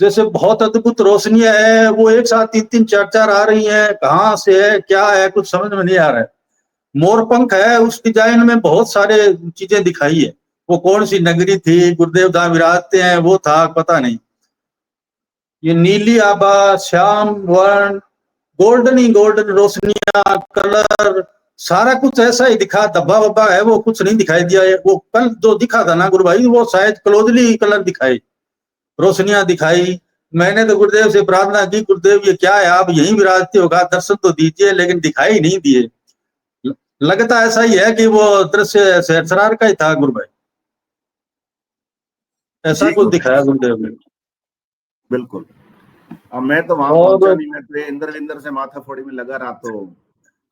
जैसे बहुत अद्भुत रोशनियां है, वो एक साथ 3-3 4-4 आ रही हैं, कहाँ से है क्या है कुछ समझ में नहीं आ रहा है। मोर पंख है, उस डिजाइन में बहुत सारे चीजें दिखाई है, वो कौन सी नगरी थी, गुरुदेव जहां विराजते हैं वो था पता नहीं। ये नीली आभा, श्याम वर्ण, गोल्डन ही गोल्डन रोशनियां, कलर सारा कुछ ऐसा ही दिखा। धब्बा वब्बा है वो कुछ नहीं दिखाई दिया है। वो कल जो दिखा था ना गुरु भाई, वो शायद क्लोजली कलर दिखाई, रोशनियां दिखाई। मैंने तो गुरुदेव से प्रार्थना की, गुरुदेव ये क्या है, आप यहीं विराजते होगा, दर्शन तो दीजिए, लेकिन दिखाई नहीं दिए। लगता ऐसा ही है कि वो दृश्य सहस्रार का ही था गुरु भाई, ऐसा कुछ दिखाया गुरुदेव ने। बिल्कुल। अब मैं तो वहां पहुंचा नहीं, मैं तो इंदर विंदर से माथा फोड़ी में लगा रहा। तो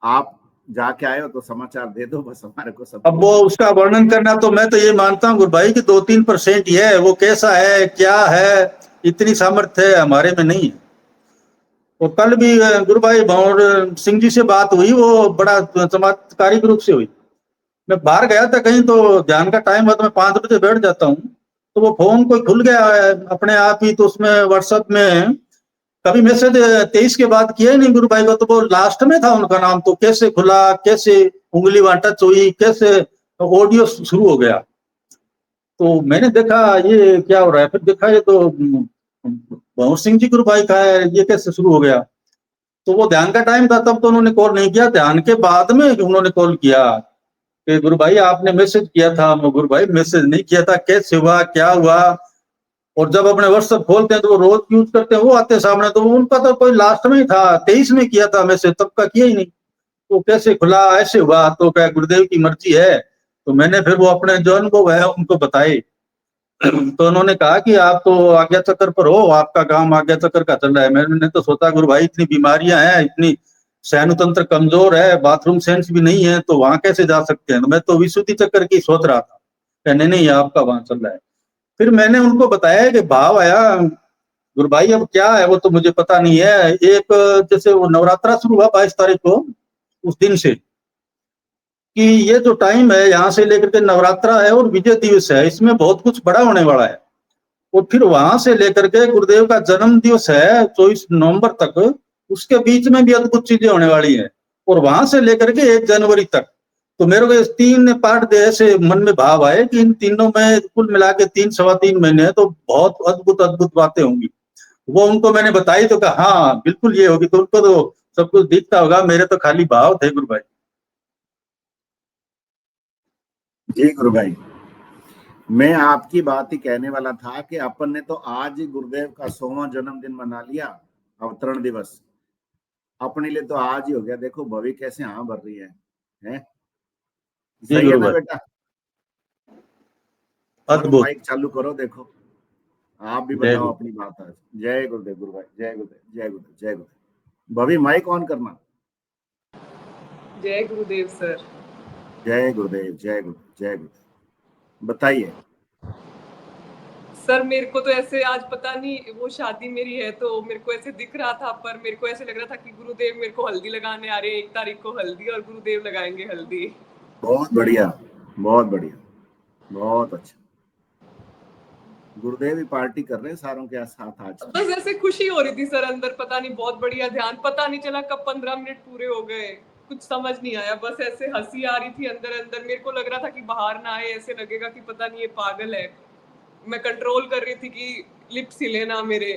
आप जाके आए हो तो समाचार दे दो बस हमारे को सब। अब वो उसका वर्णन करना तो मैं तो ये मानता हूँ गुरु भाई कि 2-3% ही है, वो कैसा है क्या है इतनी सामर्थ्य हमारे में नहीं है। और कल भी गुरु भाई भंवर सिंह जी से बात हुई, वो बड़ा चमत्कारिक रूप से हुई। मैं बाहर गया था कहीं, तो ध्यान का टाइम हुआ तो मैं 5 बजे बैठ जाता हूँ, तो वो फोन कोई खुल गया है अपने आप ही। तो उसमें व्हाट्सएप में कभी मैसेज 23 के बाद किया ही नहीं गुरु भाई को, तो वो लास्ट में था उनका नाम, तो कैसे खुला, कैसे उंगली वहां टच हुई, कैसे ऑडियो शुरू हो गया। तो मैंने देखा ये क्या हो रहा है, फिर देखा ये तो भंवर सिंह जी गुरु भाई का है, ये कैसे शुरू हो गया। तो वो ध्यान का टाइम था तब तो उन्होंने कॉल नहीं किया, ध्यान के बाद में उन्होंने कॉल किया कि गुरु भाई आपने मैसेज किया था। गुरु भाई मैसेज नहीं किया था, कैसे हुआ क्या हुआ। और जब अपने व्हाट्सएप खोलते हैं तो वो रोज यूज करते हैं, वो आते हैं सामने, तो उनका तो कोई लास्ट में ही था, 23 में किया था मैसेज, तब का किया ही नहीं। तो कैसे खुला, ऐसे हुआ, तो क्या गुरुदेव की मर्जी है। तो मैंने फिर वो अपने जो अनुभव है उनको बताए। तो उन्होंने कहा कि आप तो आज्ञा चक्र पर हो, आपका काम आज्ञा चक्र का चल रहा है। मैंने तो सोचा गुरु भाई इतनी बीमारियां हैं, इतनी सहन तंत्र कमजोर है, बाथरूम सेंस भी नहीं है, तो वहां कैसे जा सकते हैं। तो मैं तो विशुद्धि चक्र की सोच रहा था, कहने नहीं आपका वहां चल रहा है। फिर मैंने उनको बताया कि भाव आया गुरु भाई अब क्या है वो तो मुझे पता नहीं है। एक जैसे वो नवरात्रा शुरू हुआ 22 तारीख को, उस दिन से कि ये जो टाइम है यहाँ से लेकर के नवरात्रा है और विजय दिवस है, इसमें बहुत कुछ बड़ा होने वाला है। और फिर वहां से लेकर के गुरुदेव का जन्म दिवस है 24 नवंबर तक, उसके बीच में भी अद्भुत चीजें होने वाली है। और वहां से लेकर के 1 जनवरी तक, तो मेरे को इस 3 पार्ट ऐसे मन में भाव आए कि इन तीनों में कुल मिला के 3-3.25 महीने तो बहुत अद्भुत अद्भुत बातें होंगी। वो उनको मैंने बताई तो कहा हाँ बिल्कुल ये होगी। तो उनको तो सब कुछ दिखता होगा, मेरे तो खाली भाव थे गुरु भाई। जी गुरु भाई, मैं आपकी बात ही कहने वाला था कि अपन ने तो आज ही गुरुदेव का 100वां जन्मदिन मना लिया, अवतरण दिवस अपने लिए तो आज ही हो गया। देखो भवी कैसे हाँ भर रही है, हैं? सही है ना बेटा? अद्भुत। माइक चालू करो, देखो आप भी बताओ अपनी बात आज। जय गुरुदेव गुरु भाई, जय गुरुदेव, जय गुरुदेव, जय गुरुदेव। भवी माइक ऑन करना। जय गुरुदेव सर। जय गुरुदेव, जय गुरुदेव, जय गुरुदेव। बताइए सर, मेरे को तो ऐसे आज पता नहीं, वो शादी मेरी है तो मेरे को ऐसे दिख रहा था, पर मेरे को ऐसे लग रहा था कि गुरुदेव मेरे को हल्दी लगाने आ रहे हैं। 1 तारीख को हल्दी और गुरुदेव लगाएंगे हल्दी। बहुत बढ़िया, बहुत बढ़िया, बहुत अच्छा। गुरुदेव ही पार्टी कर रहे हैं सारों के साथ आज। बस ऐसे खुशी हो रही थी सर अंदर, पता नहीं बहुत बढ़िया ध्यान, पता नहीं चला कब 15 मिनट पूरे हो गए, कुछ समझ नहीं आया। बस ऐसे हंसी आ रही थी अंदर अंदर, मेरे को लग रहा था कि बाहर ना आए, ऐसे लगेगा कि पता नहीं ये पागल है। मैं कंट्रोल कर रही थी कि लिप्स हिले ना मेरे।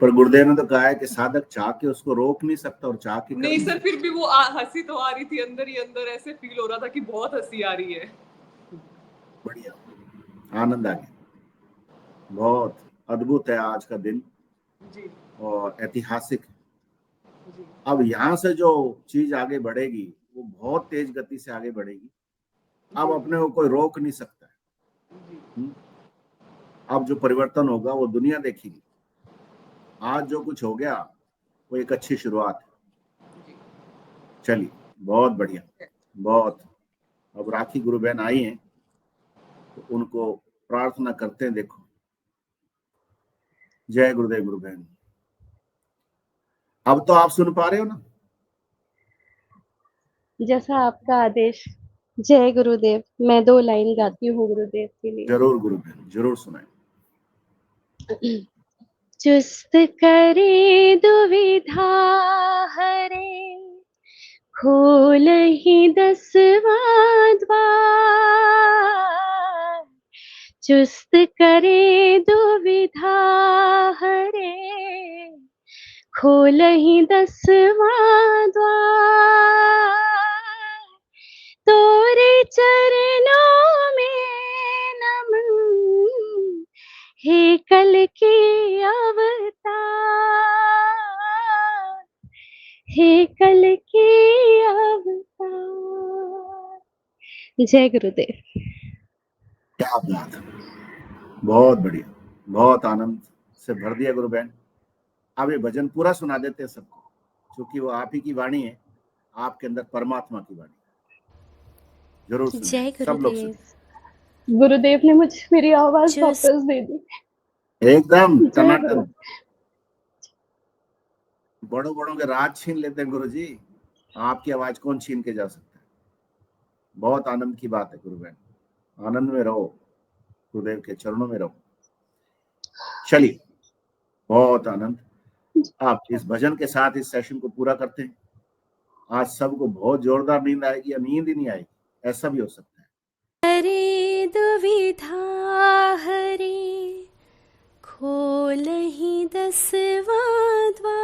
पर गुरुदेव ने तो कहा है कि साधक चाह के उसको रोक नहीं सकता और चाह के नहीं सर, फिर भी वो हंसी तो आ रही थी अंदर ही अंदर, ऐसे फील हो रहा था कि बहुत हंसी आ रही है। बढ़िया, आनंद आ गया। बहुत अद्भुत है आज का दिन जी, और ऐतिहासिक। जी, अब यहाँ से जो चीज आगे बढ़ेगी वो बहुत तेज गति से आगे बढ़ेगी। अब अपने को कोई रोक नहीं सकता है। अब जो परिवर्तन होगा वो दुनिया देखेगी। आज जो कुछ हो गया वो एक अच्छी शुरुआत है। चलिए बहुत बढ़िया, बहुत। अब राखी गुरु बहन आई हैं तो उनको प्रार्थना करते हैं। देखो, जय गुरुदेव गुरु बहन। अब तो आप सुन पा रहे हो ना? जैसा आपका आदेश। जय गुरुदेव। मैं 2 लाइन गाती हूँ गुरुदेव के लिए। जरूर गुरु बहन, जरूर सुनाए। चुस्त करे दुविधा हरे, खोल ही 10वां द्वार। चुस्त करे दुविधा हरे, खोल ही 10वां द्वार। तोरे चरणों में नमन, हे कल के अवतार, हे कल के अवतार। जय गुरुदेव। क्या बात है, बहुत बढ़िया, बहुत आनंद से भर दिया गुरु बहन। अब ये भजन पूरा सुना देते हैं सबको, क्योंकि वो आप ही की वाणी है, आपके अंदर परमात्मा की वाणी। जरूर सुनिए, सब लोग सुनिए। गुरुदेव ने मुझे मेरी आवाज वापस दे दी। एकदम टनाटन। बड़ों बड़ों के राज छीन लेते हैं गुरु जी, आपकी आवाज कौन छीन के जा सकता है। बहुत आनंद की बात है गुरु बहन, आनंद में रहो, गुरुदेव के चरणों में रहो। चलिए, बहुत आनंद। आप इस भजन के साथ इस सेशन को पूरा करते हैं। आज सबको बहुत जोरदार नींद आएगी या नींद ही नहीं आएगी, ऐसा भी हो सकता है। हरे दुविधा हरे, खोल ही 10वां द्वार।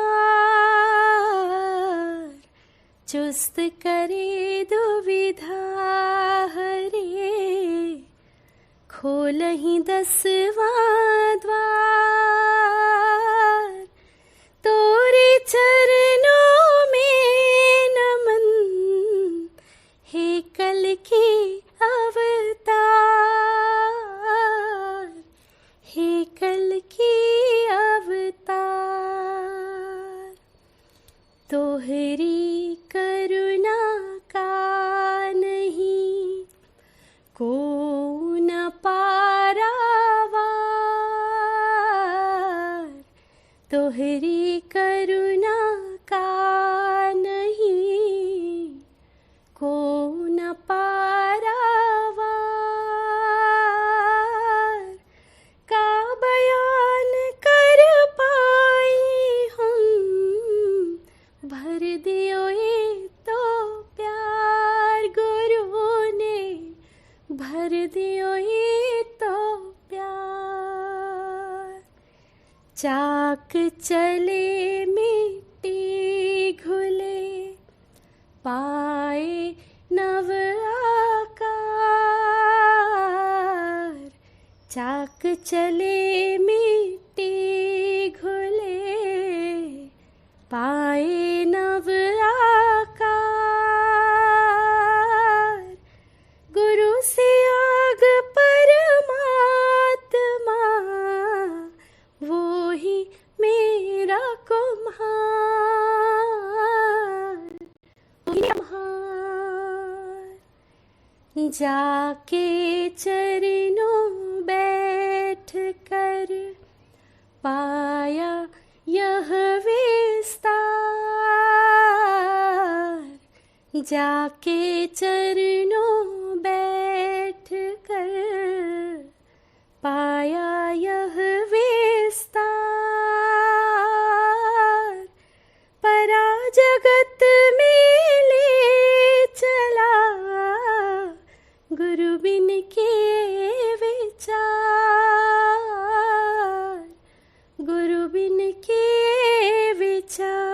चुस्त करे दुविधा हरे, खोल ही 10वां द्वार। तोरे चरणों में नमन, हे कल के अवतार। तोहरी करुणा का नहीं को न पारावार, तोहरी करुणा का नहीं को न पारावार, का बयान कर पाई हम, भर दियो ये तो प्यार गुरु ने, भर दियो ये तो प्यार। चाक चले मिट्टी घुले पाए नव आकार, चाक चले मिट्टी घुले पाए नव आकार, गुरु से आग परमात्मा वो ही मेरा कुम्हार, वो ही कुम्हार। जाके चरणों बैठ कर पाया यह विस्तार, जाके चरणों बैठ कर पाया यह विस्तार, परा जगत में ले चला गुरु बिन के विचार, गुरु बिन के विचार।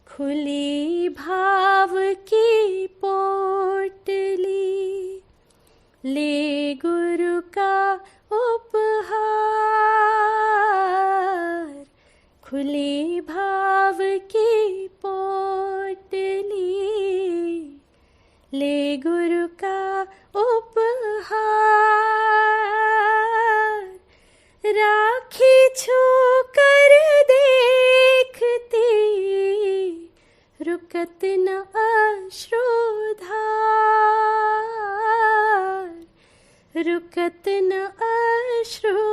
खुली भाव की पोटली ले गुरु का उपहार, खुली भाव की पोटली ले गुरु का उपहार, राखी छू कर देखती रुकत न अश्रुधार, रुकत न अश्रुधार।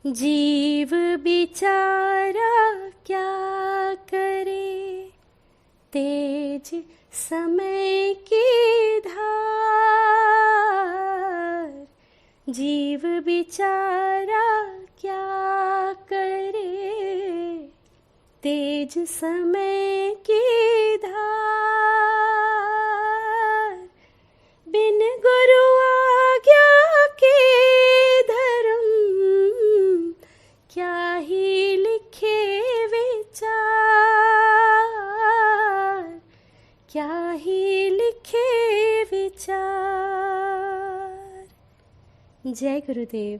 जीव बेचारा क्या करे तेज समय की धार, जीव बेचारा क्या करे तेज समय की धार, बिन गुरु आज्ञा के धर्म क्या ही लिखे विचार, क्या ही लिखे विचार। जय गुरुदेव।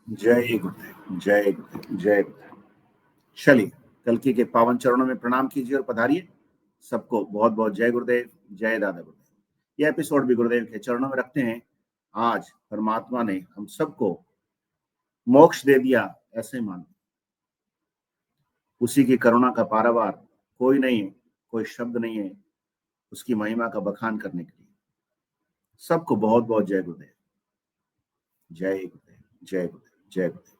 जय गुरुदेव, जय गुरुदेव, जय गुरुदेव। चलिए कल्कि के पावन चरणों में प्रणाम कीजिए और पधारिए। सबको बहुत बहुत जय गुरुदेव, जय दादा गुरुदेव। यह एपिसोड भी गुरुदेव के चरणों में रखते हैं। आज परमात्मा ने हम सबको मोक्ष दे दिया, ऐसे मान, उसी की करुणा का पारावार कोई नहीं है, कोई शब्द नहीं है उसकी महिमा का बखान करने के लिए। सबको बहुत बहुत जय गुरुदेव, जय गुरुदेव, जय गुरुदेव, जय गुरुदेव।